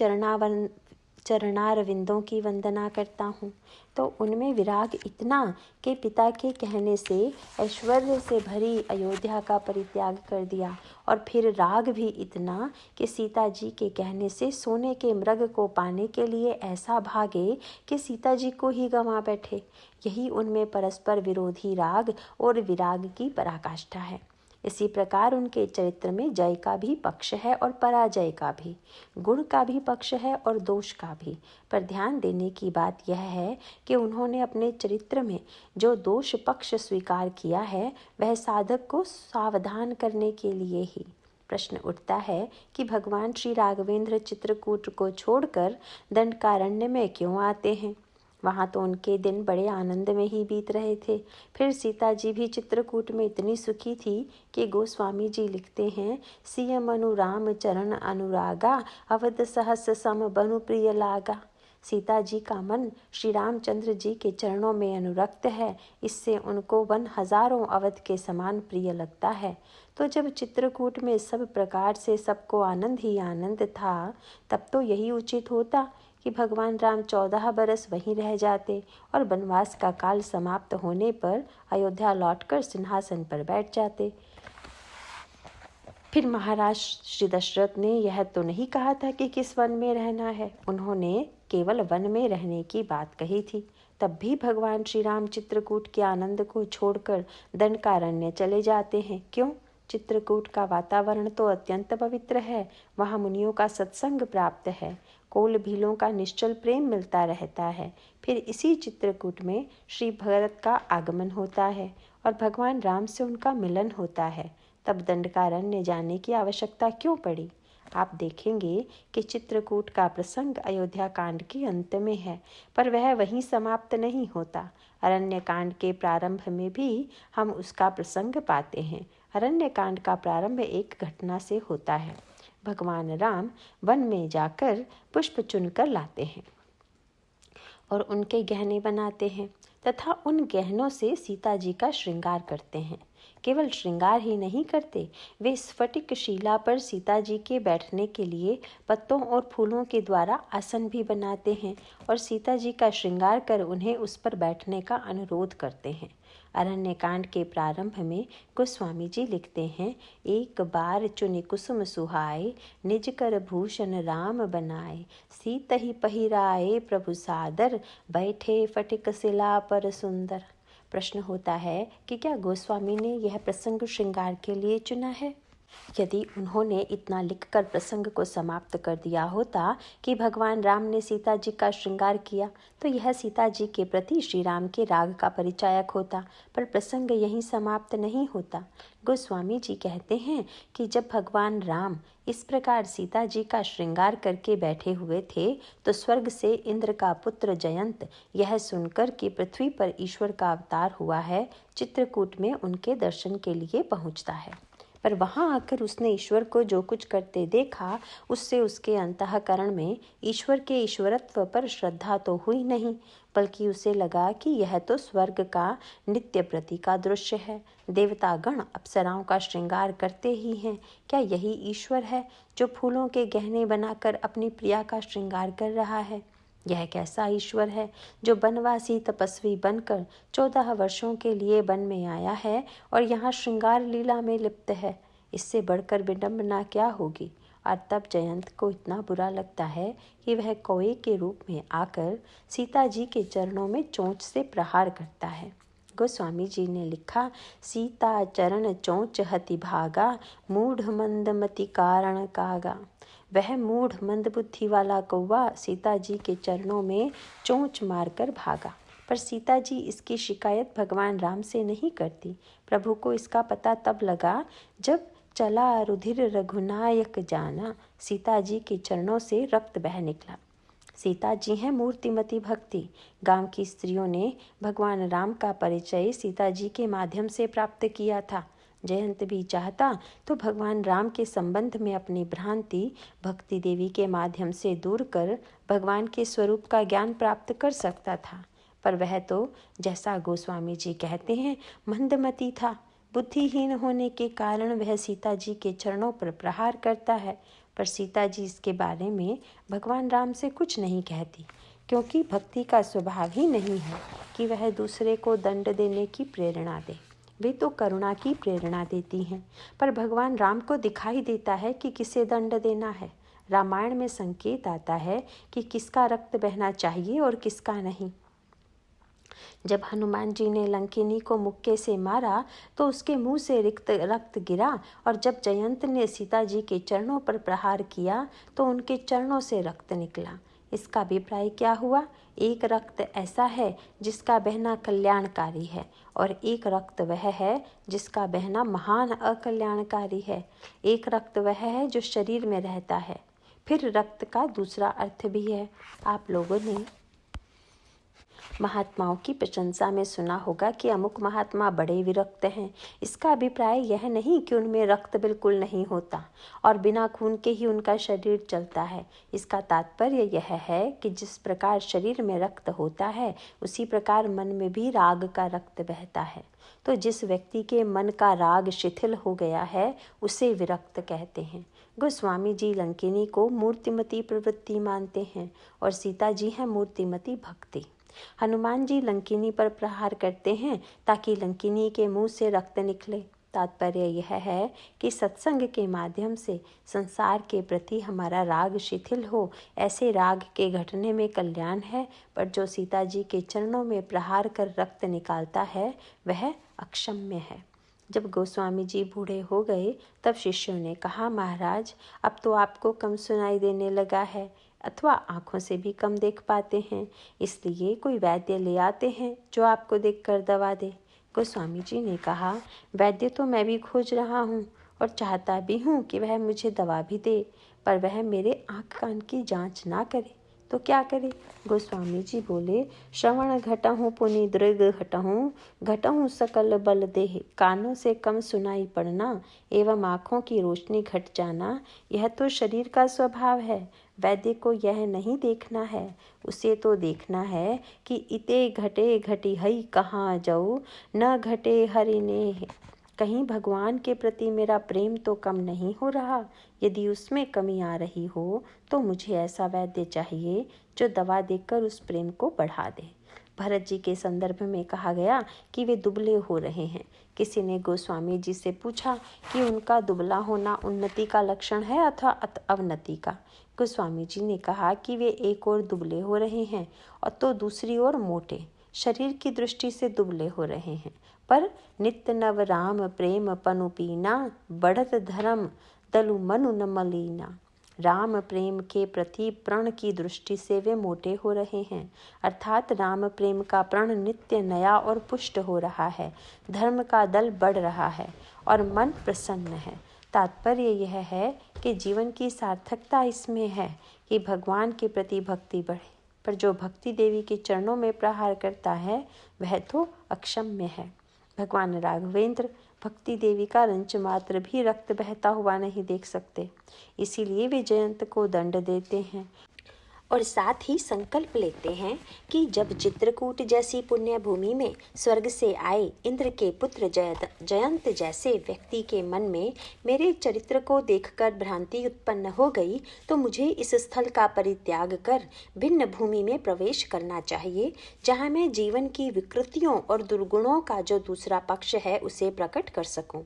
चरणारविंदों की वंदना करता हूँ। तो उनमें विराग इतना कि पिता के कहने से ऐश्वर्य से भरी अयोध्या का परित्याग कर दिया, और फिर राग भी इतना कि सीता जी के कहने से सोने के मृग को पाने के लिए ऐसा भागे कि सीता जी को ही गंवा बैठे। यही उनमें परस्पर विरोधी राग और विराग की पराकाष्ठा है। इसी प्रकार उनके चरित्र में जय का भी पक्ष है और पराजय का भी, गुण का भी पक्ष है और दोष का भी। पर ध्यान देने की बात यह है कि उन्होंने अपने चरित्र में जो दोष पक्ष स्वीकार किया है वह साधक को सावधान करने के लिए ही। प्रश्न उठता है कि भगवान श्री राघवेंद्र चित्रकूट को छोड़कर दंडकारण्य में क्यों आते हैं? वहाँ तो उनके दिन बड़े आनंद में ही बीत रहे थे। फिर सीता जी भी चित्रकूट में इतनी सुखी थी कि गोस्वामी जी लिखते हैं, सियम अनु राम चरण अनुरागा अवध सहस सम बनु प्रिय लागा। सीता जी का मन श्री रामचंद्र जी के चरणों में अनुरक्त है, इससे उनको वन हजारों अवध के समान प्रिय लगता है। तो जब चित्रकूट में सब प्रकार से सबको आनंद ही आनंद था, तब तो यही उचित होता कि भगवान राम 14 बरस वहीं रह जाते और वनवास का काल समाप्त होने पर अयोध्या लौटकर सिंहासन पर बैठ जाते। फिर महाराज श्री दशरथ ने यह तो नहीं कहा था कि किस वन में रहना है, उन्होंने केवल वन में रहने की बात कही थी। तब भी भगवान श्री राम चित्रकूट के आनंद को छोड़कर दंडकारण्य चले जाते हैं। क्यों? चित्रकूट का वातावरण तो अत्यंत पवित्र है, वहाँ मुनियों का सत्संग प्राप्त है, कोल भीलों का निश्चल प्रेम मिलता रहता है। फिर इसी चित्रकूट में श्री भरत का आगमन होता है और भगवान राम से उनका मिलन होता है। तब दंडकारण्य जाने की आवश्यकता क्यों पड़ी? आप देखेंगे कि चित्रकूट का प्रसंग अयोध्या कांड के अंत में है, पर वह वहीं समाप्त नहीं होता। अरण्य कांड के प्रारंभ में भी हम उसका प्रसंग पाते हैं। अरण्य कांड का प्रारंभ एक घटना से होता है। भगवान राम वन में जाकर पुष्प चुनकर लाते हैं और उनके गहने बनाते हैं तथा उन गहनों से सीता जी का श्रृंगार करते हैं। केवल श्रृंगार ही नहीं करते, वे स्फटिक शिला पर सीता जी के बैठने के लिए पत्तों और फूलों के द्वारा आसन भी बनाते हैं और सीता जी का श्रृंगार कर उन्हें उस पर बैठने का अनुरोध करते हैं। अरण्य कांड के प्रारंभ में गोस्वामी जी लिखते हैं, एक बार चुनि कुसुम सुहाए, निज कर भूषण राम बनाए, सीत ही पहिराए प्रभु सादर, बैठे फटिक शिला पर सुंदर। प्रश्न होता है कि क्या गोस्वामी ने यह प्रसंग श्रृंगार के लिए चुना है? यदि उन्होंने इतना लिखकर प्रसंग को समाप्त कर दिया होता कि भगवान राम ने सीता जी का श्रृंगार किया, तो यह सीता जी के प्रति श्री राम के राग का परिचायक होता, पर प्रसंग यहीं समाप्त नहीं होता। गोस्वामी जी कहते हैं कि जब भगवान राम इस प्रकार सीता जी का श्रृंगार करके बैठे हुए थे, तो स्वर्ग से इंद्र का पुत्र जयंत यह सुनकर कि पृथ्वी पर ईश्वर का अवतार हुआ है, चित्रकूट में उनके दर्शन के लिए पहुंचता है। पर वहां आकर उसने ईश्वर को जो कुछ करते देखा, उससे उसके अंतःकरण में ईश्वर के ईश्वरत्व पर श्रद्धा तो हुई नहीं, बल्कि उसे लगा कि यह तो स्वर्ग का नित्य प्रति का दृश्य है। देवतागण अप्सराओं का श्रृंगार करते ही हैं, क्या यही ईश्वर है जो फूलों के गहने बनाकर अपनी प्रिया का श्रृंगार कर रहा है? यह कैसा ईश्वर है जो बनवासी तपस्वी बनकर 14 वर्षों के लिए वन में आया है और यहाँ श्रृंगार लीला में लिप्त है? इससे बढ़कर विडंबना क्या होगी? और तब जयंत को इतना बुरा लगता है कि वह कौए के रूप में आकर सीता जी के चरणों में चोंच से प्रहार करता है। गोस्वामी जी ने लिखा, सीता चरण चोंच हति भागा, मूढ़ मंदमति कारण कागा। वह मूढ़ मंदबुद्धि वाला कौवा सीता जी के चरणों में चोंच मारकर भागा, पर सीता जी इसकी शिकायत भगवान राम से नहीं करती। प्रभु को इसका पता तब लगा जब चला रुधिर रघुनायक जाना, सीता जी के चरणों से रक्त बह निकला। सीता जी हैं मूर्तिमती भक्ति। गांव की स्त्रियों ने भगवान राम का परिचय सीता जी के माध्यम से प्राप्त किया था। जयंत भी चाहता तो भगवान राम के संबंध में अपनी भ्रांति भक्ति देवी के माध्यम से दूर कर भगवान के स्वरूप का ज्ञान प्राप्त कर सकता था, पर वह तो, जैसा गोस्वामी जी कहते हैं, मंदमती था। बुद्धिहीन होने के कारण वह सीता जी के चरणों पर प्रहार करता है, पर सीता जी इसके बारे में भगवान राम से कुछ नहीं कहती, क्योंकि भक्ति का स्वभाव ही नहीं है कि वह दूसरे को दंड देने की प्रेरणा दे। वे तो करुणा की प्रेरणा देती हैं, पर भगवान राम को दिखाई देता है कि किसे दंड देना है। रामायण में संकेत आता है कि किसका रक्त बहना चाहिए और किसका नहीं। जब हनुमान जी ने लंकिनी को मुक्के से मारा तो उसके मुंह से रक्त गिरा, और जब जयंत ने सीता जी के चरणों पर प्रहार किया तो उनके चरणों से रक्त निकला। इसका अभिप्राय क्या हुआ? एक रक्त ऐसा है जिसका बहना कल्याणकारी है और एक रक्त वह है जिसका बहना महान अकल्याणकारी है। एक रक्त वह है जो शरीर में रहता है। फिर रक्त का दूसरा अर्थ भी है। आप लोगों ने महात्माओं की प्रशंसा में सुना होगा कि अमुक महात्मा बड़े विरक्त हैं। इसका अभिप्राय यह नहीं कि उनमें रक्त बिल्कुल नहीं होता और बिना खून के ही उनका शरीर चलता है। इसका तात्पर्य यह है कि जिस प्रकार शरीर में रक्त होता है, उसी प्रकार मन में भी राग का रक्त बहता है। तो जिस व्यक्ति के मन का राग शिथिल हो गया है, उसे विरक्त कहते हैं। गोस्वामी जी लंकिनी को मूर्तिमती प्रवृत्ति मानते हैं और सीता जी हैं मूर्तिमती भक्ति। हनुमान जी लंकिनी पर प्रहार करते हैं ताकि लंकिनी के मुंह से रक्त निकले। तात्पर्य यह है कि सत्संग के माध्यम से संसार के प्रति हमारा राग शिथिल हो। ऐसे राग के घटने में कल्याण है, पर जो सीता जी के चरणों में प्रहार कर रक्त निकालता है वह अक्षम्य है। जब गोस्वामी जी बूढ़े हो गए तब शिष्यों ने कहा, महाराज अब तो आपको कम सुनाई देने लगा है अथवा आँखों से भी कम देख पाते हैं, इसलिए कोई वैद्य ले आते हैं जो आपको देखकर दवा दे। गोस्वामी जी ने कहा, वैद्य तो मैं भी खोज रहा हूँ और चाहता भी हूँ कि वह मुझे दवा भी दे, पर वह मेरे आँख कान की जांच ना करे तो क्या करे। गोस्वामी जी बोले, श्रवण घटहूँ पुनि दृग घटहूँ, घटहूँ सकल बल देह, कानों से कम सुनाई पड़ना एवं आँखों की रोशनी घट जाना, यह तो शरीर का स्वभाव है। वैद्य को यह नहीं देखना है, उसे तो देखना है कि इते घटे घटी हई कहाँ जाऊँ, न घटे हरि ने। कहीं भगवान के प्रति मेरा प्रेम तो कम नहीं हो रहा। यदि उसमें कमी आ रही हो तो मुझे ऐसा वैद्य चाहिए जो दवा देकर उस प्रेम को बढ़ा दे। भरत जी के संदर्भ में कहा गया कि वे दुबले हो रहे हैं। किसी ने गोस्वामी जी से पूछा कि उनका दुबला होना उन्नति का लक्षण है अथवा अवनति का। गोस्वामी जी ने कहा कि वे एक ओर दुबले हो रहे हैं और तो दूसरी ओर मोटे, शरीर की दृष्टि से दुबले हो रहे हैं, पर नित्य नव राम प्रेम पनु पीना, बढ़त धर्म दलु मनु न मलीना। राम प्रेम के प्रति प्रण की दृष्टि से वे मोटे हो रहे हैं, अर्थात राम प्रेम का प्रण नित्य नया और पुष्ट हो रहा है, धर्म का दल बढ़ रहा है और मन प्रसन्न है। तात्पर्य यह है कि जीवन की सार्थकता इसमें है कि भगवान के प्रति भक्ति बढ़े, पर जो भक्ति देवी के चरणों में प्रहार करता है वह तो अक्षम्य है। भगवान राघवेंद्र भक्ति देवी का रंच मात्र भी रक्त बहता हुआ नहीं देख सकते, इसीलिए वे जयंत को दंड देते हैं और साथ ही संकल्प लेते हैं कि जब चित्रकूट जैसी पुण्य भूमि में स्वर्ग से आए इंद्र के पुत्र जयंत जैसे व्यक्ति के मन में मेरे चरित्र को देखकर भ्रांति उत्पन्न हो गई तो मुझे इस स्थल का परित्याग कर भिन्न भूमि में प्रवेश करना चाहिए, जहाँ मैं जीवन की विकृतियों और दुर्गुणों का जो दूसरा पक्ष है उसे प्रकट कर सकूं।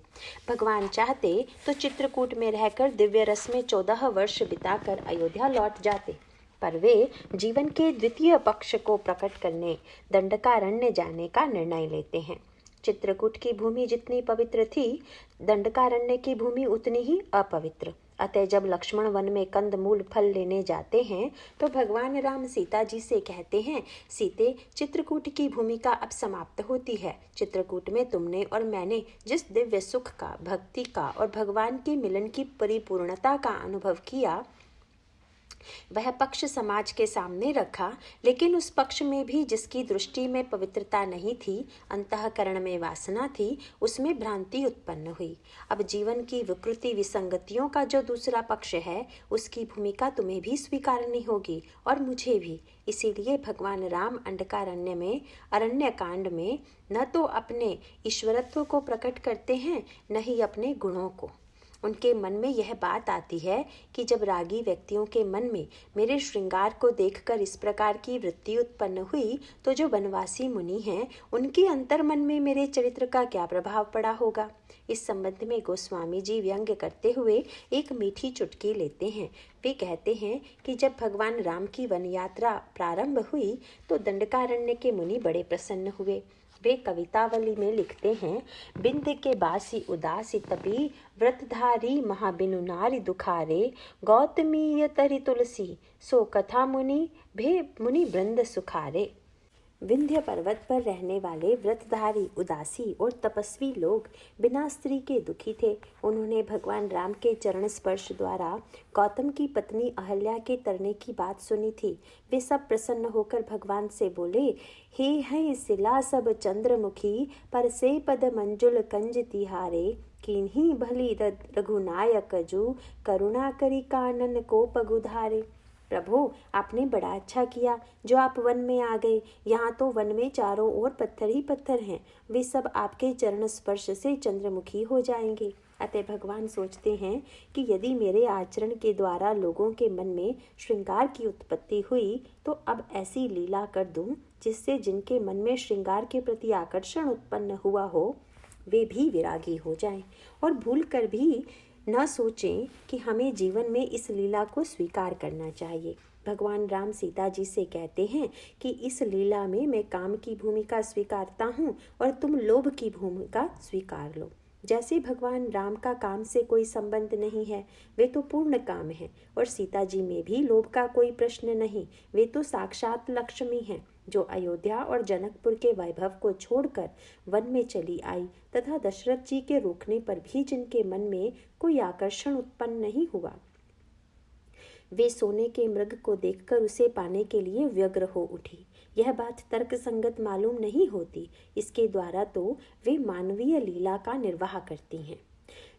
भगवान चाहते तो चित्रकूट में रहकर दिव्य रस में 14 वर्ष बिताकर अयोध्या लौट जाते, पर वे जीवन के द्वितीय पक्ष को प्रकट करने दंडकारण्य जाने का निर्णय लेते हैं। चित्रकूट की भूमि जितनी पवित्र थी, दंडकारण्य की भूमि उतनी ही अपवित्र। अतः जब लक्ष्मण वन में कंदमूल फल लेने जाते हैं तो भगवान राम सीता जी से कहते हैं, सीते, चित्रकूट की भूमिका अब समाप्त होती है। चित्रकूट में तुमने और मैंने जिस दिव्य सुख का, भक्ति का और भगवान के मिलन की परिपूर्णता का अनुभव किया, वह पक्ष समाज के सामने रखा, लेकिन उस पक्ष में भी जिसकी दृष्टि में पवित्रता नहीं थी, अंतःकरण में वासना थी, उसमें भ्रांति उत्पन्न हुई। अब जीवन की विकृति विसंगतियों का जो दूसरा पक्ष है, उसकी भूमिका तुम्हें भी स्वीकारनी होगी और मुझे भी। इसीलिए भगवान राम अंडकारण्य में, अरण्य कांड में न तो अपने ईश्वरत्व को प्रकट करते हैं, न ही अपने गुणों को। उनके मन में यह बात आती है कि जब रागी व्यक्तियों के मन में मेरे श्रृंगार को देखकर इस प्रकार की वृत्ति उत्पन्न हुई, तो जो वनवासी मुनि हैं उनके अंतर्मन में मेरे चरित्र का क्या प्रभाव पड़ा होगा। इस संबंध में गोस्वामी जी व्यंग करते हुए एक मीठी चुटकी लेते हैं। वे कहते हैं कि जब भगवान राम की वन यात्रा प्रारंभ हुई तो दंडकारण्य के मुनि बड़े प्रसन्न हुए। वे कवितावली में लिखते हैं, बिंद के बासी उदासी तपी, व्रतधारी महाबिनु नारी दुखारे, गौतमीय तरि तुलसी, सो कथा मुनि भे मुनि वृंद सुखारे। विंध्य पर्वत पर रहने वाले व्रतधारी, उदासी और तपस्वी लोग बिना स्त्री के दुखी थे। उन्होंने भगवान राम के चरण स्पर्श द्वारा गौतम की पत्नी अहल्या के तरने की बात सुनी थी। वे सब प्रसन्न होकर भगवान से बोले, हे है सिला सब चंद्रमुखी, पर से पद मंजुल कंज तिहारे, किन्हीं भली रघुनायक जू, करुणा करी कानन को पगुधारे। प्रभु, आपने बड़ा अच्छा किया जो आप वन में आ गए। यहाँ तो वन में चारों ओर पत्थर ही पत्थर हैं, वे सब आपके चरण स्पर्श से चंद्रमुखी हो जाएंगे। अतः भगवान सोचते हैं कि यदि मेरे आचरण के द्वारा लोगों के मन में श्रृंगार की उत्पत्ति हुई तो अब ऐसी लीला कर दूं जिससे जिनके मन में श्रृंगार के प्रति आकर्षण उत्पन्न हुआ हो वे भी विरागी हो जाएं और भूल कर भी न सोचें कि हमें जीवन में इस लीला को स्वीकार करना चाहिए। भगवान राम सीता जी से कहते हैं कि इस लीला में मैं काम की भूमिका स्वीकारता हूँ और तुम लोभ की भूमिका स्वीकार लो। जैसे भगवान राम का काम से कोई संबंध नहीं है, वे तो पूर्ण काम है, और सीता जी में भी लोभ का कोई प्रश्न नहीं, वे तो साक्षात लक्ष्मी हैं जो अयोध्या और जनकपुर के वैभव को छोड़कर वन में चली आई तथा दशरथ जी के रोकने पर भी जिनके मन में कोई आकर्षण उत्पन्न नहीं हुआ, वे सोने के मृग को देखकर उसे पाने के लिए व्यग्र हो उठी। यह बात तर्क संगत मालूम नहीं होती, इसके द्वारा तो वे मानवीय लीला का निर्वाह करती हैं।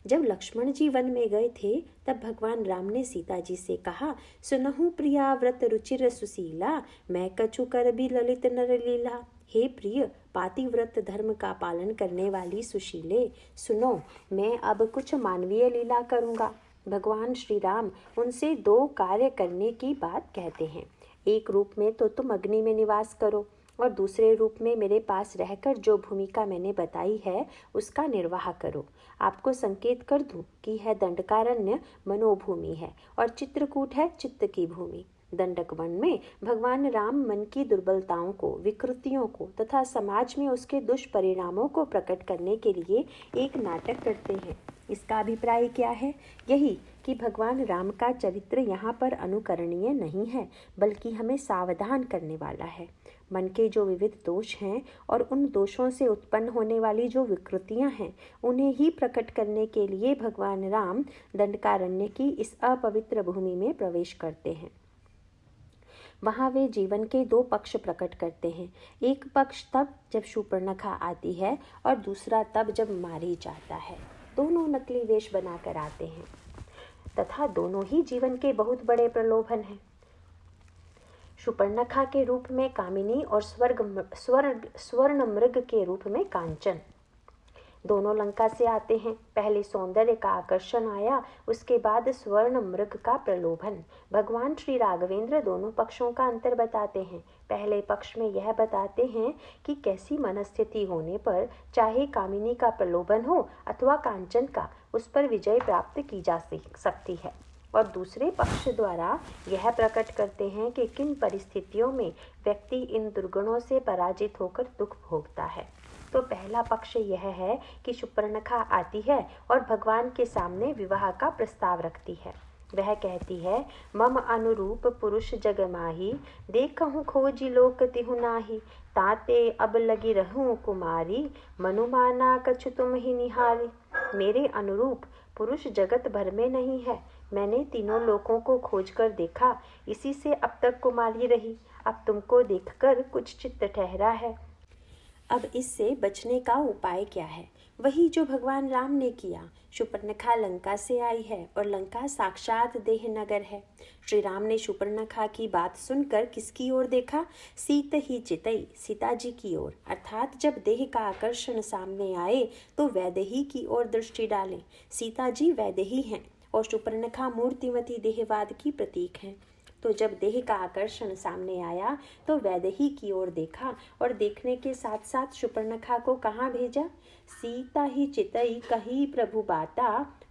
जब लक्ष्मण जी वन में गए थे तब भगवान राम ने सीता जी से कहा, सुनहु प्रिया व्रत रुचिर सुशीला, मैं कछु कर भी ललित नर लीला। हे प्रिय पातिव्रत धर्म का पालन करने वाली सुशीले, सुनो, मैं अब कुछ मानवीय लीला करूँगा। भगवान श्री राम उनसे दो कार्य करने की बात कहते हैं। एक रूप में तो तुम अग्नि में निवास करो और दूसरे रूप में मेरे पास रहकर जो भूमिका मैंने बताई है उसका निर्वाह करो। आपको संकेत कर दूं कि यह दंडकारण्य मनोभूमि है और चित्रकूट है चित्त की भूमि। दंडक वन में भगवान राम मन की दुर्बलताओं को, विकृतियों को तथा समाज में उसके दुष्परिणामों को प्रकट करने के लिए एक नाटक करते हैं। इसका अभिप्राय क्या है? यही कि भगवान राम का चरित्र यहाँ पर अनुकरणीय नहीं है, बल्कि हमें सावधान करने वाला है। मन के जो विविध दोष हैं और उन दोषों से उत्पन्न होने वाली जो विकृतियाँ हैं, उन्हें ही प्रकट करने के लिए भगवान राम दंडकारण्य की इस अपवित्र भूमि में प्रवेश करते हैं। वहाँ वे जीवन के दो पक्ष प्रकट करते हैं। एक पक्ष तब जब शूर्पणखा आती है और दूसरा तब जब मारी जाता है। दोनों नकली वेश बनाकर आते हैं तथा दोनों ही जीवन के बहुत बड़े प्रलोभन हैं। शूर्पणखा के रूप में कामिनी और स्वर्ण मृग के रूप में कांचन। दोनों लंका से आते हैं। पहले सौंदर्य का आकर्षण आया, उसके बाद स्वर्ण मृग का प्रलोभन। भगवान श्री राघवेंद्र दोनों पक्षों का अंतर बताते हैं। पहले पक्ष में यह बताते हैं कि कैसी मनस्थिति होने पर चाहे कामिनी का प्रलोभन हो अथवा कांचन का, उस पर विजय प्राप्त की जा सकती है। और दूसरे पक्ष द्वारा यह प्रकट करते हैं कि किन परिस्थितियों में व्यक्ति इन दुर्गुणों से पराजित होकर दुख भोगता है। तो पहला पक्ष यह है कि शूर्पणखा आती है और भगवान के सामने विवाह का प्रस्ताव रखती है। वह कहती है, मम अनुरूप पुरुष जग माही, देखहूँ खोजी लोक तिहु नाही, ताते अब लगी रहूं कुमारी, मनुमाना कछु तुम ही निहारी। मेरे अनुरूप पुरुष जगत भर में नहीं है। मैंने तीनों लोकों को खोज कर देखा, इसी से अब तक कुमारी रही। अब तुमको देखकर कुछ चित्त ठहरा है। अब इससे बचने का उपाय क्या है? वही जो भगवान राम ने किया। शूर्पणखा लंका से आई है और लंका साक्षात देहनगर है। श्री राम ने शूर्पणखा की बात सुनकर किसकी ओर देखा? सीत ही चितई, सीता जी की ओर। अर्थात जब देह का आकर्षण सामने आए तो वैदेही की ओर दृष्टि डालें। सीता जी वैदेही हैं और शूर्पणखा मूर्तिमती देहवाद की प्रतीक हैं। तो जब देह का आकर्षण सामने आया तो वैदेही की ओर देखा और देखने के साथ साथ शूर्पणखा को कहाँ भेजा? सीता ही चितई कही प्रभु बाता,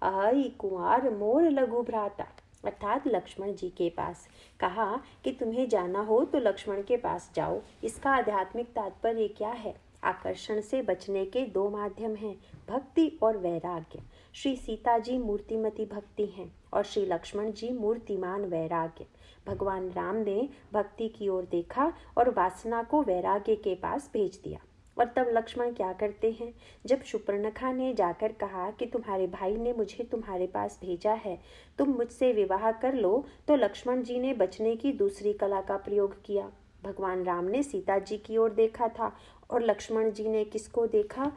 आई कुंवर मोर लघु भ्राता। अर्थात लक्ष्मण जी के पास कहा कि तुम्हें जाना हो तो लक्ष्मण के पास जाओ। इसका आध्यात्मिक तात्पर्य क्या है? आकर्षण से बचने के दो माध्यम हैं, भक्ति और वैराग्य। श्री सीता जी मूर्तिमती भक्ति हैं और श्री लक्ष्मण जी मूर्तिमान वैराग्य। भगवान राम ने भक्ति की ओर देखा और वासना को वैराग्य के पास भेज दिया। और तब लक्ष्मण क्या करते हैं? जब शूर्पणखा ने जाकर कहा कि तुम्हारे भाई ने मुझे तुम्हारे पास भेजा है, तुम मुझसे विवाह कर लो, तो लक्ष्मण जी ने बचने की दूसरी कला का प्रयोग किया। भगवान राम ने सीता जी की ओर देखा था और लक्ष्मण जी ने किसको देखा?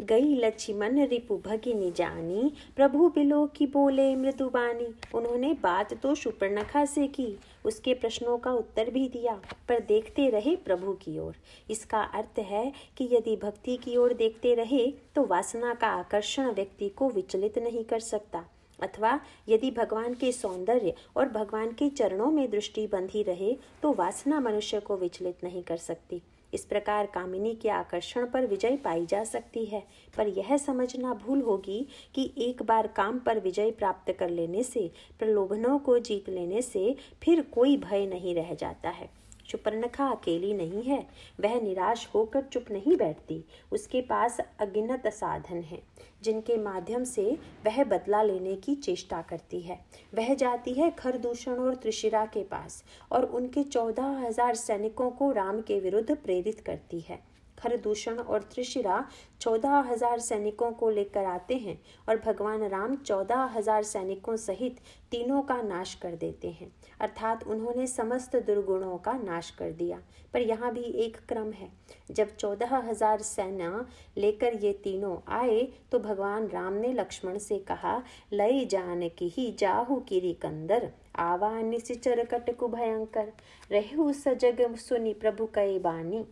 गई लक्ष्मण रिपु भगिनी जानी, प्रभु बिलो की बोले मृदुबानी। उन्होंने बात तो शूर्पणखा से की, उसके प्रश्नों का उत्तर भी दिया, पर देखते रहे प्रभु की ओर। इसका अर्थ है कि यदि भक्ति की ओर देखते रहे तो वासना का आकर्षण व्यक्ति को विचलित नहीं कर सकता, अथवा यदि भगवान के सौंदर्य और भगवान के चरणों में दृष्टि बंधी रहे तो वासना मनुष्य को विचलित नहीं कर सकती। इस प्रकार कामिनी के आकर्षण पर विजय पाई जा सकती है, पर यह समझना भूल होगी कि एक बार काम पर विजय प्राप्त कर लेने से, प्रलोभनों को जीत लेने से फिर कोई भय नहीं रह जाता है। शूर्पणखा अकेली नहीं है, वह निराश होकर चुप नहीं बैठती। उसके पास अगिनत साधन हैं जिनके माध्यम से वह बदला लेने की चेष्टा करती है। वह जाती है खरदूषण और त्रिशिरा के पास और उनके 14,000 सैनिकों को राम के विरुद्ध प्रेरित करती है। खरदूषण और त्रिशिरा 14,000 सैनिकों को लेकर आते हैं और भगवान राम 14,000 सैनिकों सहित तीनों का नाश कर देते हैं, अर्थात उन्होंने समस्त दुर्गुणों का नाश कर दिया। पर यहाँ भी एक क्रम है। जब 14,000 सेना लेकर ये तीनों आए तो भगवान राम ने लक्ष्मण से कहा, लय जानकी ही जाहु किरिकंदर, आवा निशिचर कटकु भयंकर, रहु सजग सुनि प्रभु कई बानी।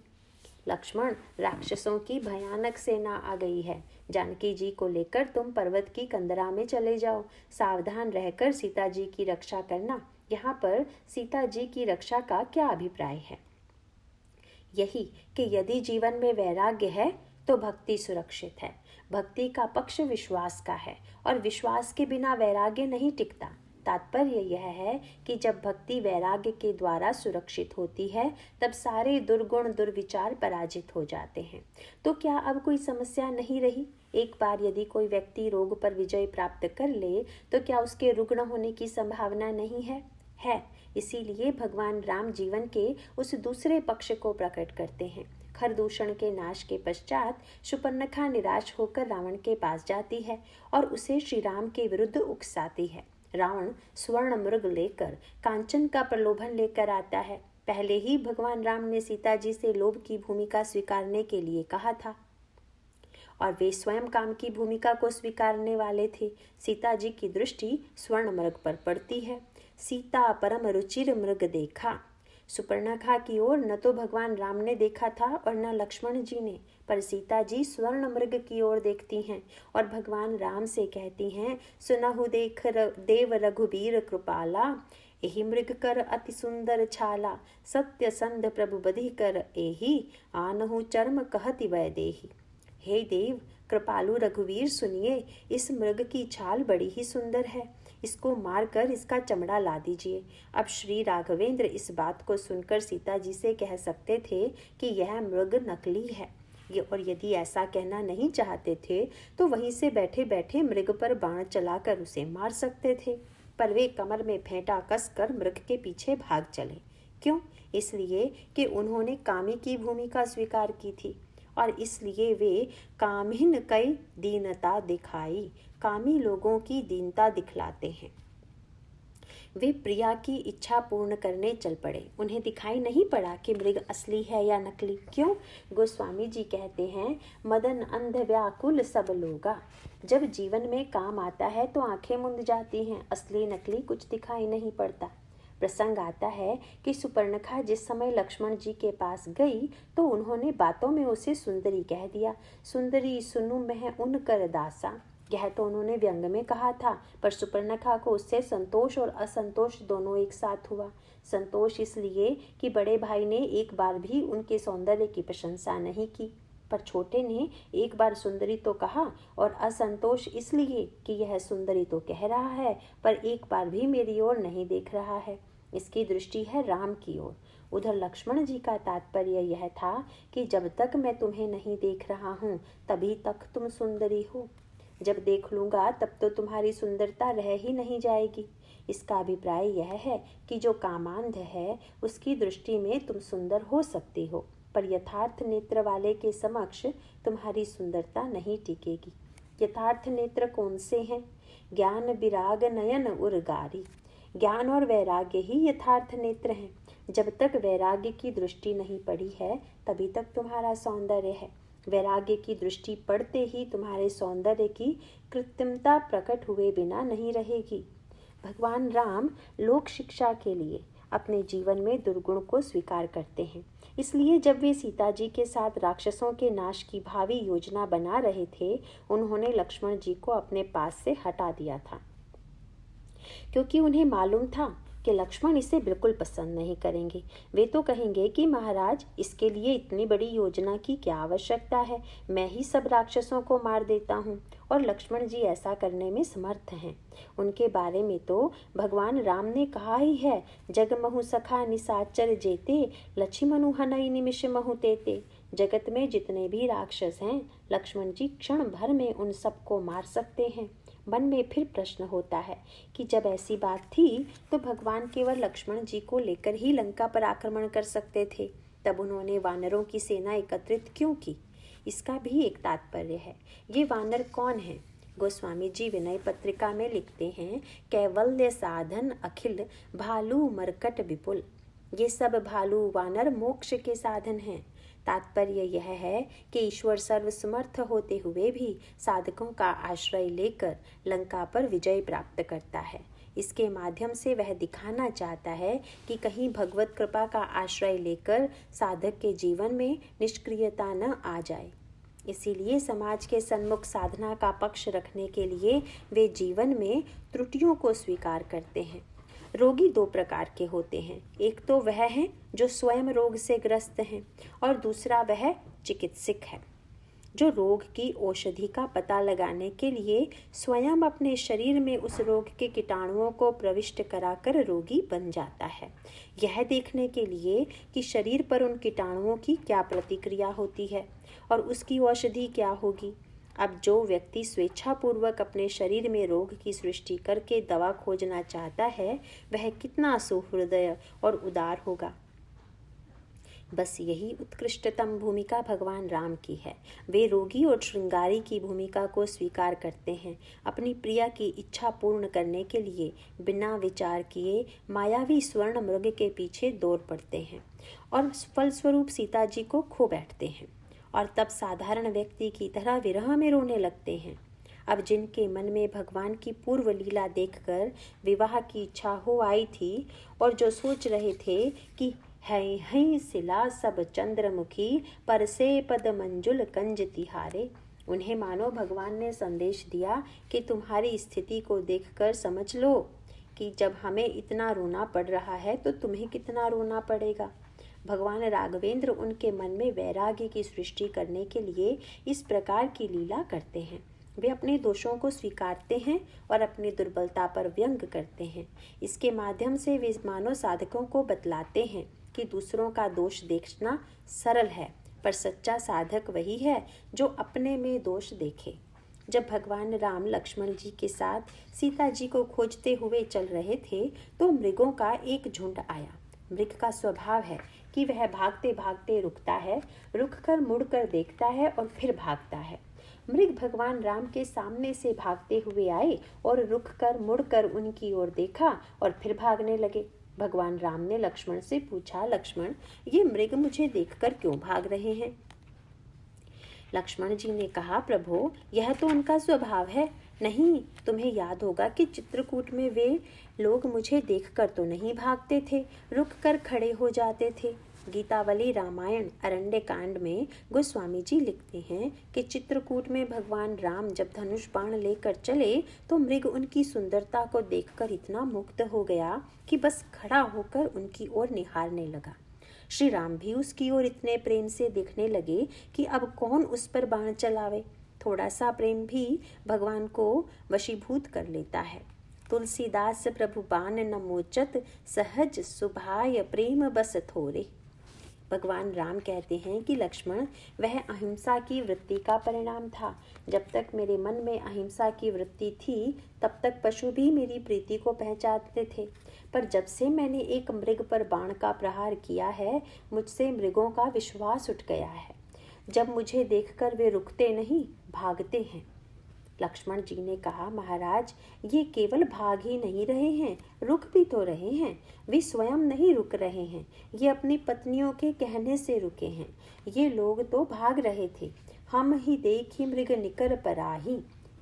लक्ष्मण, राक्षसों की भयानक सेना आ गई है। जानकी जी को लेकर तुम पर्वत की कंदरा में चले जाओ। सावधान रहकर सीता जी की रक्षा करना। यहाँ पर सीता जी की रक्षा का क्या अभिप्राय है? यही कि यदि जीवन में वैराग्य है तो भक्ति सुरक्षित है। भक्ति का पक्ष विश्वास का है और विश्वास के बिना वैराग्य नहीं टिकता। तात्पर्य यह है कि जब भक्ति वैराग्य के द्वारा सुरक्षित होती है तब सारे दुर्गुण दुर्विचार पराजित हो जाते हैं। तो क्या अब कोई समस्या नहीं रही? एक बार यदि कोई व्यक्ति रोग पर विजय प्राप्त कर ले तो क्या उसके रुग्ण होने की संभावना नहीं है? है। इसीलिए भगवान राम जीवन के उस दूसरे पक्ष को प्रकट करते हैं। खरदूषण के नाश के पश्चात शूर्पणखा निराश होकर रावण के पास जाती है और उसे श्री राम के विरुद्ध उकसाती है। रावण स्वर्ण मृग लेकर कांचन का प्रलोभन लेकर आता है। पहले ही भगवान राम ने सीता जी से लोभ की भूमिका स्वीकारने के लिए कहा था और वे स्वयं काम की भूमिका को स्वीकारने वाले थे। सीता जी की दृष्टि स्वर्ण मृग पर पड़ती है। सीता परम रुचिर मृग देखा। शूर्पणखा की ओर न तो भगवान राम ने देखा था और न लक्ष्मण जी ने, पर सीता जी स्वर्ण मृग की ओर देखती हैं और भगवान राम से कहती हैं, सुनहु देख देव रघुबीर कृपाला, एहि मृग कर अति सुंदर छाला, सत्य संध प्रभु बधि कर एहि, आनहु चर्म कहति वै देहि। हे देव, कृपालु रघुवीर सुनिए, इस मृग की छाल बड़ी ही सुंदर है, इसको मारकर इसका चमड़ा ला दीजिए। अब श्री राघवेंद्र इस बात को सुनकर सीता जी से कह सकते थे कि यह मृग नकली है, और यदि ऐसा कहना नहीं चाहते थे तो वहीं से बैठे बैठे मृग पर बाण चलाकर उसे मार सकते थे, पर वे कमर में फेंटा कसकर मृग के पीछे भाग चले। क्यों? इसलिए कि उन्होंने कामी की भूमिका स्वीकार की थी और इसलिए वे कामहीन कई दीनता दिखाई, कामी लोगों की दीनता दिखलाते हैं। वे प्रिया की इच्छा पूर्ण करने चल पड़े। उन्हें दिखाई नहीं पड़ा कि मृग असली है या नकली। क्यों? गोस्वामी जी कहते हैं, मदन अंध व्याकुल सब लोगा। जब जीवन में काम आता है तो आंखें मुंद जाती हैं, असली नकली कुछ दिखाई नहीं पड़ता। प्रसंग आता है कि शूर्पणखा जिस समय लक्ष्मण जी के पास गई तो उन्होंने बातों में उसे सुंदरी कह दिया। सुंदरी सुनु मैं उन कर दासा, यह तो उन्होंने व्यंग में कहा था, पर शूर्पणखा को उससे संतोष और असंतोष दोनों एक साथ हुआ। संतोष इसलिए कि बड़े भाई ने एक बार भी उनके सौंदर्य की प्रशंसा नहीं की, पर छोटे ने एक बार सुंदरी तो कहा, और असंतोष इसलिए कि यह सुंदरी तो कह रहा है पर एक बार भी मेरी ओर नहीं देख रहा है। इसकी दृष्टि है राम की ओर। उधर लक्ष्मण जी का तात्पर्य यह था कि जब तक मैं तुम्हें नहीं देख रहा हूँ तभी तक तुम सुंदरी हो, जब देख लूँगा तब तो तुम्हारी सुंदरता रह ही नहीं जाएगी। इसका अभिप्राय यह है कि जो कामांध है उसकी दृष्टि में तुम सुंदर हो सकती हो, पर यथार्थ नेत्र वाले के समक्ष तुम्हारी सुंदरता नहीं टिकेगी। यथार्थ नेत्र कौन से हैं? ज्ञान विराग नयन उर्गारी। ज्ञान और वैराग्य ही यथार्थ नेत्र हैं। जब तक वैराग्य की दृष्टि नहीं पड़ी है तभी तक तुम्हारा सौंदर्य है। वैराग्य की दृष्टि पड़ते ही तुम्हारे सौंदर्य की कृत्रिमता प्रकट हुए बिना नहीं रहेगी। भगवान राम लोक शिक्षा के लिए अपने जीवन में दुर्गुण को स्वीकार करते हैं। इसलिए जब वे सीता जी के साथ राक्षसों के नाश की भावी योजना बना रहे थे, उन्होंने लक्ष्मण जी को अपने पास से हटा दिया था, क्योंकि उन्हें मालूम था कि लक्ष्मण इसे बिल्कुल पसंद नहीं करेंगे। वे तो कहेंगे कि महाराज, इसके लिए इतनी बड़ी योजना की क्या आवश्यकता है, मैं ही सब राक्षसों को मार देता हूँ। और लक्ष्मण जी ऐसा करने में समर्थ हैं। उनके बारे में तो भगवान राम ने कहा ही है, जगमहु सखा निशाचर जेते, लक्ष्मणु हनई निमिष महु तेते। जगत में जितने भी राक्षस हैं, लक्ष्मण जी क्षण भर में उन सबको मार सकते हैं। मन में फिर प्रश्न होता है कि जब ऐसी बात थी तो भगवान केवल लक्ष्मण जी को लेकर ही लंका पर आक्रमण कर सकते थे, तब उन्होंने वानरों की सेना एकत्रित क्यों की? इसका भी एक तात्पर्य है। ये वानर कौन है? गोस्वामी जी विनय पत्रिका में लिखते हैं, कैवल्य साधन अखिल भालू मरकट विपुल। ये सब भालू वानर मोक्ष के साधन हैं। तात्पर्य यह है कि ईश्वर सर्वसमर्थ होते हुए भी साधकों का आश्रय लेकर लंका पर विजय प्राप्त करता है। इसके माध्यम से वह दिखाना चाहता है कि कहीं भगवत कृपा का आश्रय लेकर साधक के जीवन में निष्क्रियता न आ जाए। इसीलिए समाज के सन्मुख साधना का पक्ष रखने के लिए वे जीवन में त्रुटियों को स्वीकार करते हैं। रोगी दो प्रकार के होते हैं, एक तो वह है जो स्वयं रोग से ग्रस्त हैं और दूसरा वह चिकित्सक है जो रोग की औषधि का पता लगाने के लिए स्वयं अपने शरीर में उस रोग के कीटाणुओं को प्रविष्ट कराकर रोगी बन जाता है, यह देखने के लिए कि शरीर पर उन कीटाणुओं की क्या प्रतिक्रिया होती है और उसकी औषधि क्या होगी। अब जो व्यक्ति स्वेच्छापूर्वक अपने शरीर में रोग की सृष्टि करके दवा खोजना चाहता है, वह कितना सुहृदय और उदार होगा। बस यही उत्कृष्टतम भूमिका भगवान राम की है। वे रोगी और श्रृंगारी की भूमिका को स्वीकार करते हैं। अपनी प्रिया की इच्छा पूर्ण करने के लिए बिना विचार किए मायावी स्वर्ण मृग के पीछे दौड़ पड़ते हैं और फलस्वरूप सीता जी को खो बैठते हैं और तब साधारण व्यक्ति की तरह विरह में रोने लगते हैं। अब जिनके मन में भगवान की पूर्व लीला देखकर विवाह की इच्छा हो आई थी और जो सोच रहे थे कि है सिला सब चंद्रमुखी पर से पद मंजुल कंज तिहारे, उन्हें मानो भगवान ने संदेश दिया कि तुम्हारी स्थिति को देखकर समझ लो कि जब हमें इतना रोना पड़ रहा है तो तुम्हें कितना रोना पड़ेगा। भगवान राघवेंद्र उनके मन में वैराग्य की सृष्टि करने के लिए इस प्रकार की लीला करते हैं। वे अपने दोषों को स्वीकारते हैं और अपनी दुर्बलता पर व्यंग करते हैं। इसके माध्यम से वे मानव साधकों को बतलाते हैं कि दूसरों का दोष देखना सरल है, पर सच्चा साधक वही है जो अपने में दोष देखे। जब भगवान राम लक्ष्मण जी के साथ सीता जी को खोजते हुए चल रहे थे तो मृगों का एक झुंड आया। मृग का स्वभाव है कि वह भागते भागते रुकता है, रुककर मुड़कर देखता है और फिर भागता है। मृग भगवान राम के सामने से भागते हुए आए और रुककर मुड़कर उनकी ओर देखा और फिर भागने लगे। भगवान राम ने लक्ष्मण से पूछा, लक्ष्मण, ये मृग मुझे देखकर क्यों भाग रहे हैं? लक्ष्मण जी ने कहा, प्रभु, यह तो उनका स्वभाव है। नहीं, तुम्हें याद होगा कि चित्रकूट में वे लोग मुझे देखकर तो नहीं भागते थे, रुककर खड़े हो जाते थे। गीतावली रामायण अरण्य कांड में गोस्वामी जी लिखते हैं कि चित्रकूट में भगवान राम जब धनुष बाण लेकर चले तो मृग उनकी सुंदरता को देखकर इतना मुग्ध हो गया कि बस खड़ा होकर उनकी ओर निहारने लगा। श्री राम भी उसकी ओर इतने प्रेम से देखने लगे कि अब कौन उस पर बाण चलावे। थोड़ा सा प्रेम भी भगवान को वशीभूत कर लेता है। तुलसीदास प्रभु बाण न मोचत, सहज सुभाय प्रेम बस थोरे। भगवान राम कहते हैं कि लक्ष्मण, वह अहिंसा की वृत्ति का परिणाम था। जब तक मेरे मन में अहिंसा की वृत्ति थी तब तक पशु भी मेरी प्रीति को पहचानते थे, पर जब से मैंने एक मृग पर बाण का प्रहार किया है, मुझसे मृगों का विश्वास उठ गया है। जब मुझे देखकर वे रुकते नहीं, भागते हैं। लक्ष्मण जी ने कहा, महाराज, ये केवल भाग ही नहीं रहे हैं, रुक भी तो रहे हैं। वे स्वयं नहीं रुक रहे हैं, ये अपनी पत्नियों के कहने से रुके हैं। ये लोग तो भाग रहे थे, हम ही देखी मृग निकर पराही।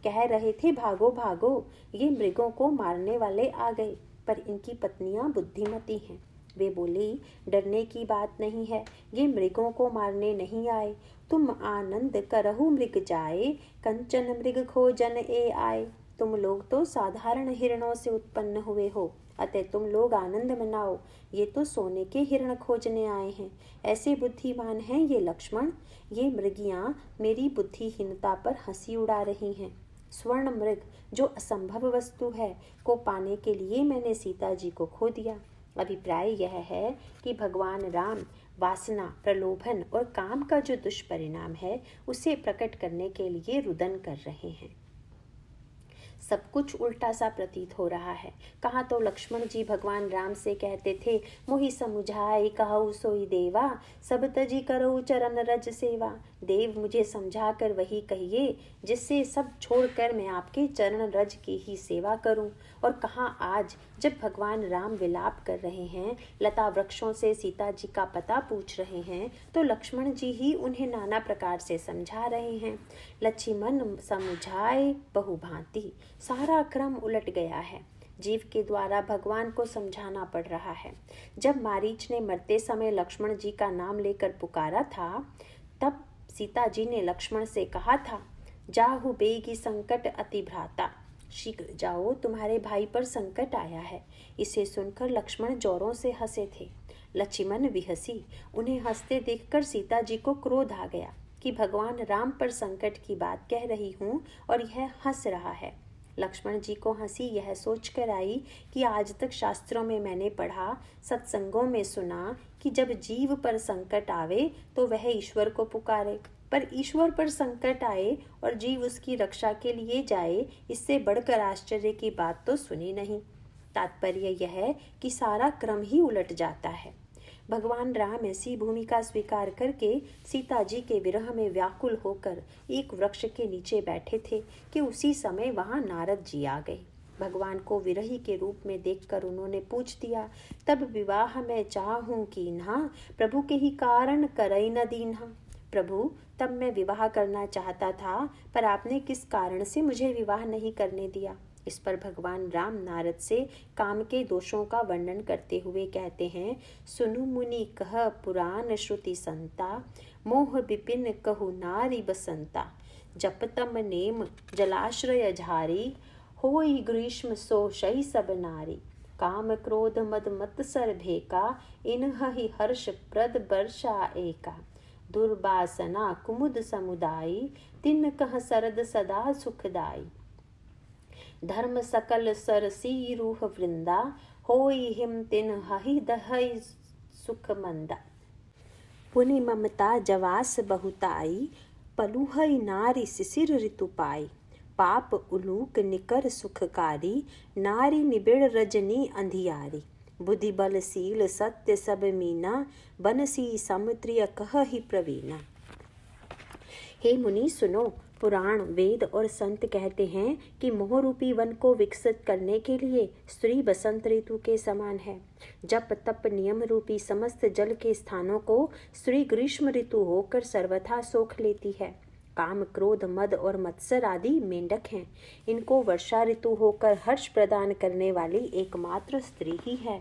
कह रहे थे भागो भागो, ये मृगों को मारने वाले आ गए, पर इनकी पत्नियां बुद्धिमती हैं। वे बोली, डरने की बात नहीं है, ये मृगों को मारने नहीं आए। तुम आनंद करहु मृग जाए, कंचन मृग खोजन ए आए। तुम लोग तो साधारण हिरणों से उत्पन्न हुए हो, अतः तुम लोग आनंद मनाओ। ये तो सोने के हिरण खोजने आए हैं। ऐसे बुद्धिमान हैं ये लक्ष्मण। ये मृगियां मेरी बुद्धिहीनता पर हंसी उड़ा रही हैं। स्वर्ण मृग, जो असंभव वस्तु है, को पाने के लिए मैंने सीता जी को खो दिया। अभिप्राय यह है कि भगवान राम वासना, प्रलोभन और काम का जो दुष्परिणाम है, उसे प्रकट करने के लिए रुदन कर रहे हैं। सब कुछ उल्टा सा प्रतीत हो रहा है। कहाँ तो लक्ष्मण जी भगवान राम से कहते थे, मोहि समुझाई कहु सोई देवा, सब तजी करो चरण रज सेवा। देव, मुझे समझा कर वही कहिए जिससे सब छोड़कर मैं आपके चरण रज की ही सेवा करूं। और कहाँ आज जब भगवान राम विलाप कर रहे हैं, लता वृक्षों से सीता जी का पता पूछ रहे हैं, तो लक्ष्मण जी ही उन्हें नाना प्रकार से समझा रहे हैं। लक्ष्मण समझाए बहुभांति, सारा क्रम उलट गया है। जीव के द्वारा भगवान को समझाना पड़ रहा है। जब मारीच ने मरते समय लक्ष्मण जी का नाम लेकर पुकारा था, तब सीता जी ने लक्ष्मण से कहा था, जाहु बेगी संकट अति भ्राता, शीघ्र जाओ, तुम्हारे भाई पर संकट आया है। इसे सुनकर लक्ष्मण जोरों से हंसे थे। लक्ष्मण भी हंसी। उन्हें हंसते देखकर सीता जी को क्रोध आ गया कि भगवान राम पर संकट की बात कह रही हूँ और यह हंस रहा है। लक्ष्मण जी को हंसी यह सोचकर आई कि आज तक शास्त्रों में मैंने पढ़ा, सत्संगों में सुना कि जब जीव पर संकट आवे तो वह ईश्वर को पुकारे, पर ईश्वर पर संकट आए और जीव उसकी रक्षा के लिए जाए, इससे बढ़कर आश्चर्य की बात तो सुनी नहीं। तात्पर्य यह है कि सारा क्रम ही उलट जाता है। भगवान राम ऐसी भूमिका स्वीकार करके सीता जी के विरह में व्याकुल होकर एक वृक्ष के नीचे बैठे थे कि उसी समय वहां नारद जी आ गए। भगवान को विरही के रूप में देखकर उन्होंने पूछ दिया, तब विवाह मैं चाहूं कीन्हा, प्रभु के ही कारण करई न दीन्हा। प्रभु, तब मैं विवाह करना चाहता था, पर आपने किस कारण से मुझे विवाह नहीं करने दिया। इस पर भगवान राम नारद से काम के दोषों का वर्णन करते हुए कहते हैं, सुनु मुनि कह पुराण श्रुति संता, मोह विपिन कहु नारी बसंता। जपतम नेम जलाश्रय झारी, होई ग्रीष्म सो शई सब नारी। काम क्रोध मद मत्सर भेका, इन्हि हर्ष प्रद वर्षा एका। दुर्वासना कुमुद समुदायी, तिन कह सरद सदा सुखदाई। धर्म सकल सरसी रूह वृंदा, होई हिम तिन हहि दहई सुख मंदा। पुनि ममता जवास बहुताई, पलुहई नारी शिशिर ऋतु पाई। पाप उलूक निकर सुखकारी, नारी निबिड़ रजनी अंधियारी। बुद्धि बलशील सत्य सब मीना, बनसी समुद्रिय कहहि प्रवीणा। हे मुनि सुनो, पुराण, वेद और संत कहते हैं कि मोह रूपी वन को विकसित करने के लिए स्त्री बसंत ऋतु के समान है। जप तप नियम रूपी समस्त जल के स्थानों को स्त्री ग्रीष्म ऋतु होकर सर्वथा सोख लेती है। काम क्रोध मद और मत्सर आदि मेंढक हैं। इनको वर्षा ऋतु होकर हर्ष प्रदान करने वाली एकमात्र स्त्री ही है।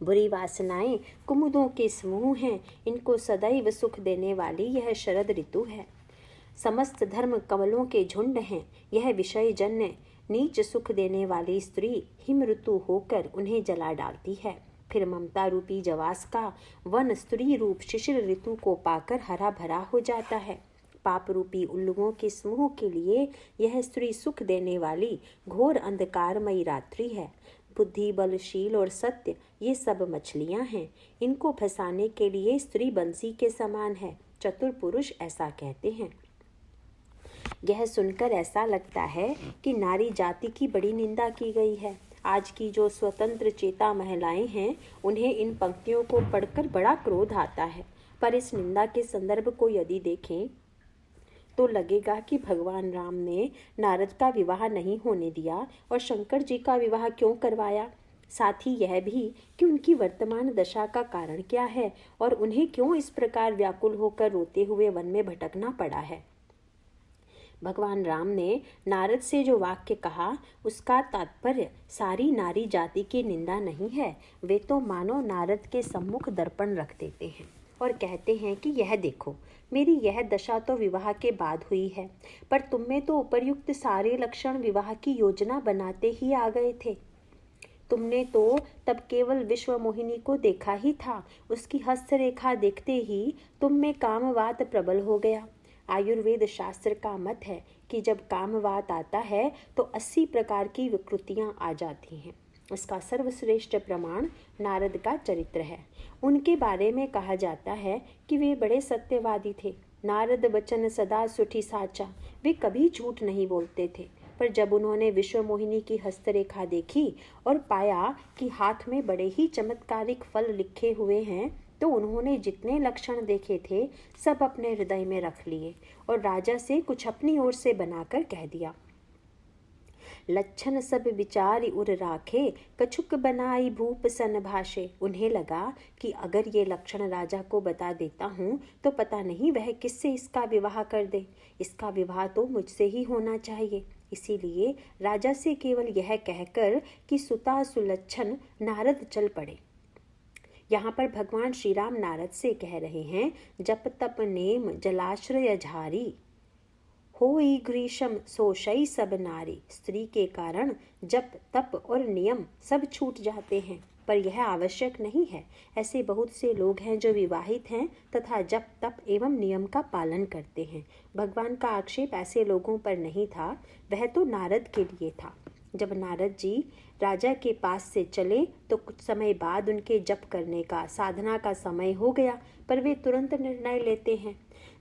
बुरी वासनाएं कुमुदों के समूह हैं। इनको सदैव सुख देने वाली यह शरद ऋतु है। समस्त धर्म कमलों के झुंड हैं। यह विषय जन्य नीच सुख देने वाली स्त्री हिम ऋतु होकर उन्हें जला डालती है। फिर ममता रूपी जवास का वन स्त्री रूप शिशिर ऋतु को पाकर हरा भरा हो जाता है। पाप रूपी उल्लुओं के समूह के लिए यह स्त्री सुख देने वाली घोर अंधकारमयी रात्रि है। बुद्धि बलशील और सत्य ये सब मछलियां हैं। इनको फंसाने के लिए स्त्री बंसी के समान है। चतुर पुरुष ऐसा कहते हैं। यह सुनकर ऐसा लगता है कि नारी जाति की बड़ी निंदा की गई है। आज की जो स्वतंत्र चेता महिलाएं हैं, उन्हें इन पंक्तियों को पढ़कर बड़ा क्रोध आता है। पर इस निंदा के संदर्भ को यदि देखें तो लगेगा कि भगवान राम ने नारद का विवाह नहीं होने दिया और शंकर जी का विवाह क्यों करवाया। साथ ही यह भी कि उनकी वर्तमान दशा का कारण क्या है और उन्हें क्यों इस प्रकार व्याकुल होकर रोते हुए वन में भटकना पड़ा है। भगवान राम ने नारद से जो वाक्य कहा उसका तात्पर्य सारी नारी जाति की निंदा नहीं है। वे तो मानो नारद के सम्मुख दर्पण रख देते हैं और कहते हैं कि यह देखो, मेरी यह दशा तो विवाह के बाद हुई है, पर तुम में तो उपर्युक्त सारे लक्षण विवाह की योजना बनाते ही आ गए थे। तुमने तो तब केवल विश्व मोहिनी को देखा ही था, उसकी हस्तरेखा देखते ही तुम में कामवात प्रबल हो गया। आयुर्वेद शास्त्र का मत है कि जब कामवात आता है तो 80 प्रकार की विकृतियां आ जाती हैं। इसका सर्वश्रेष्ठ प्रमाण नारद का चरित्र है। उनके बारे में कहा जाता है कि वे बड़े सत्यवादी थे। नारद वचन सदा सुठी साचा, वे कभी झूठ नहीं बोलते थे। पर जब उन्होंने विश्व मोहिनी की हस्तरेखा देखी और पाया कि हाथ में बड़े ही चमत्कारिक फल लिखे हुए हैं, तो उन्होंने जितने लक्षण देखे थे सब अपने हृदय में रख लिए और राजा से कुछ अपनी ओर से बनाकर कह दिया, लक्षण सब विचार उर राखे, कछुक बनाई भूप सन भाषे। उन्हें लगा कि अगर ये लक्षण राजा को बता देता हूँ तो पता नहीं वह किससे इसका विवाह कर दे। इसका विवाह तो मुझसे ही होना चाहिए। इसीलिए राजा से केवल यह कहकर कि सुता सुलक्षण नारद चल पड़े। यहाँ पर भगवान श्री राम नारद से कह रहे हैं, जप तप नेम जलाश्रय झारी, होई ग्रीष्म सोशई सब नारी। स्त्री के कारण जप तप और नियम सब छूट जाते हैं, पर यह आवश्यक नहीं है। ऐसे बहुत से लोग हैं जो विवाहित हैं तथा जप तप एवं नियम का पालन करते हैं। भगवान का आक्षेप ऐसे लोगों पर नहीं था, वह तो नारद के लिए था। जब नारद जी राजा के पास से चले तो कुछ समय बाद उनके जप करने का, साधना का समय हो गया, पर वे तुरंत निर्णय लेते हैं,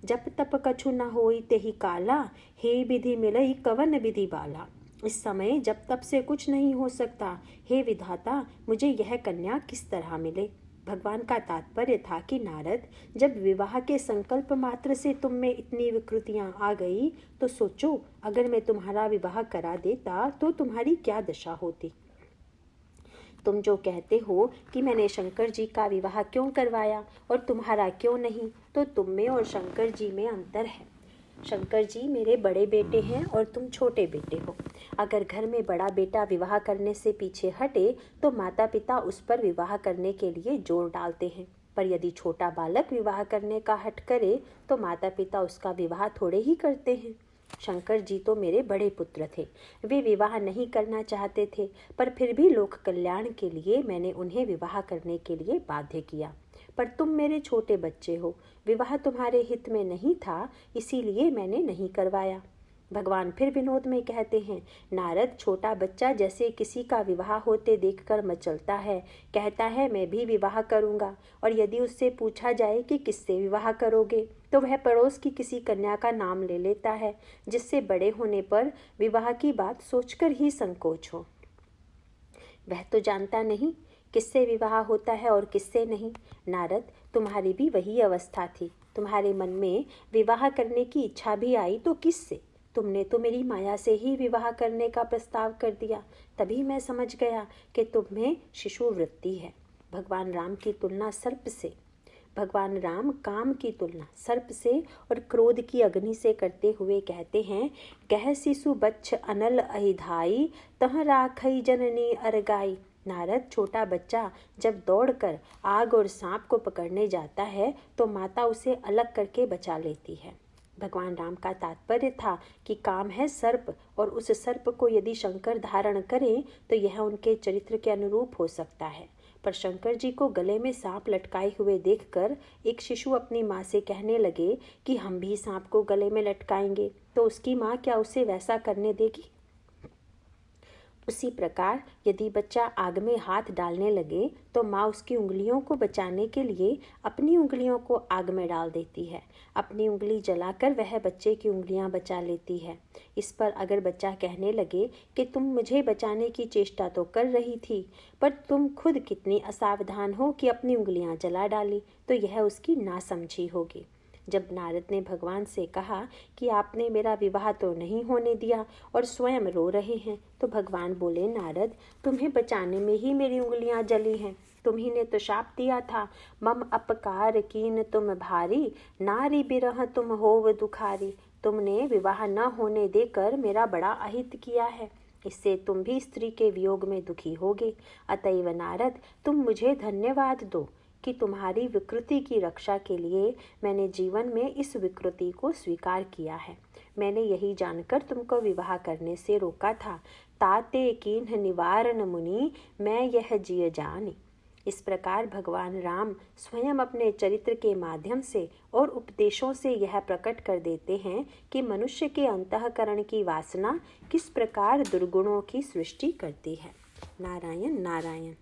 जप तप कछु न होई तेहि काला, हे विधि मिलई कवन विधि बाला। इस समय जप तप से कुछ नहीं हो सकता, हे विधाता मुझे यह कन्या किस तरह मिले। भगवान का तात्पर्य था कि नारद, जब विवाह के संकल्प मात्र से तुम में इतनी विकृतियां आ गई तो सोचो, अगर मैं तुम्हारा विवाह करा देता तो तुम्हारी क्या दशा होती। तुम जो कहते हो कि मैंने शंकर जी का विवाह क्यों करवाया और तुम्हारा क्यों नहीं, तो तुम में और शंकर जी में अंतर है। शंकर जी मेरे बड़े बेटे हैं और तुम छोटे बेटे हो। अगर घर में बड़ा बेटा विवाह करने से पीछे हटे तो माता पिता उस पर विवाह करने के लिए जोर डालते हैं, पर यदि छोटा बालक विवाह करने का हठ करे तो माता पिता उसका विवाह थोड़े ही करते हैं। शंकर जी तो मेरे बड़े पुत्र थे, वे विवाह नहीं करना चाहते थे, पर फिर भी लोक कल्याण के लिए मैंने उन्हें विवाह करने के लिए बाध्य किया। पर तुम मेरे छोटे बच्चे हो, विवाह तुम्हारे हित में नहीं था, इसीलिए मैंने नहीं करवाया। भगवान फिर विनोद में कहते हैं, नारद छोटा बच्चा जैसे किसी का विवाह होते देखकर मचलता है, कहता है मैं भी विवाह करूंगा, और यदि उससे पूछा जाए कि किससे विवाह करोगे तो वह पड़ोस की किसी कन्या का नाम ले लेता है, जिससे बड़े होने पर विवाह की बात सोचकर ही संकोच हो। वह तो जानता नहीं किससे विवाह होता है और किससे नहीं। नारद, तुम्हारी भी वही अवस्था थी। तुम्हारे मन में विवाह करने की इच्छा भी आई तो किससे? तुमने तो मेरी माया से ही विवाह करने का प्रस्ताव कर दिया। तभी मैं समझ गया कि तुम में शिशु वृत्ति है। भगवान राम की तुलना सर्प से, भगवान राम काम की तुलना सर्प से और क्रोध की अग्नि से करते हुए कहते हैं, गह शिशु बच्छ अनल अहिधाई, तह राखई जननी अरगाई। नारद, छोटा बच्चा जब दौड़कर आग और सांप को पकड़ने जाता है तो माता उसे अलग करके बचा लेती है। भगवान राम का तात्पर्य था कि काम है सर्प, और उस सर्प को यदि शंकर धारण करें तो यह उनके चरित्र के अनुरूप हो सकता है। पर शंकर जी को गले में सांप लटकाए हुए देखकर एक शिशु अपनी माँ से कहने लगे कि हम भी सांप को गले में लटकाएंगे, तो उसकी माँ क्या उसे वैसा करने देगी? उसी प्रकार यदि बच्चा आग में हाथ डालने लगे तो माँ उसकी उंगलियों को बचाने के लिए अपनी उंगलियों को आग में डाल देती है। अपनी उंगली जलाकर वह बच्चे की उंगलियां बचा लेती है। इस पर अगर बच्चा कहने लगे कि तुम मुझे बचाने की चेष्टा तो कर रही थी, पर तुम खुद कितनी असावधान हो कि अपनी उंगलियां जला डाली, तो यह उसकी नासमझी होगी। जब नारद ने भगवान से कहा कि आपने मेरा विवाह तो नहीं होने दिया और स्वयं रो रहे हैं, तो भगवान बोले, नारद, तुम्हें बचाने में ही मेरी उंगलियां जली हैं। तुम्ही ने तो शाप दिया था, मम अपकार कीन तुम भारी, नारी बिरह तुम होव दुखारी। तुमने विवाह न होने देकर मेरा बड़ा अहित किया है, इससे तुम भी स्त्री के वियोग में दुखी होगे। अतएव नारद, तुम मुझे धन्यवाद दो कि तुम्हारी विकृति की रक्षा के लिए मैंने जीवन में इस विकृति को स्वीकार किया है। मैंने यही जानकर तुमको विवाह करने से रोका था। ताते कीन्ह निवारण मुनि, मैं यह जिय जानी। इस प्रकार भगवान राम स्वयं अपने चरित्र के माध्यम से और उपदेशों से यह प्रकट कर देते हैं कि मनुष्य के अंतःकरण की वासना किस प्रकार दुर्गुणों की सृष्टि करती है। नारायण नारायण।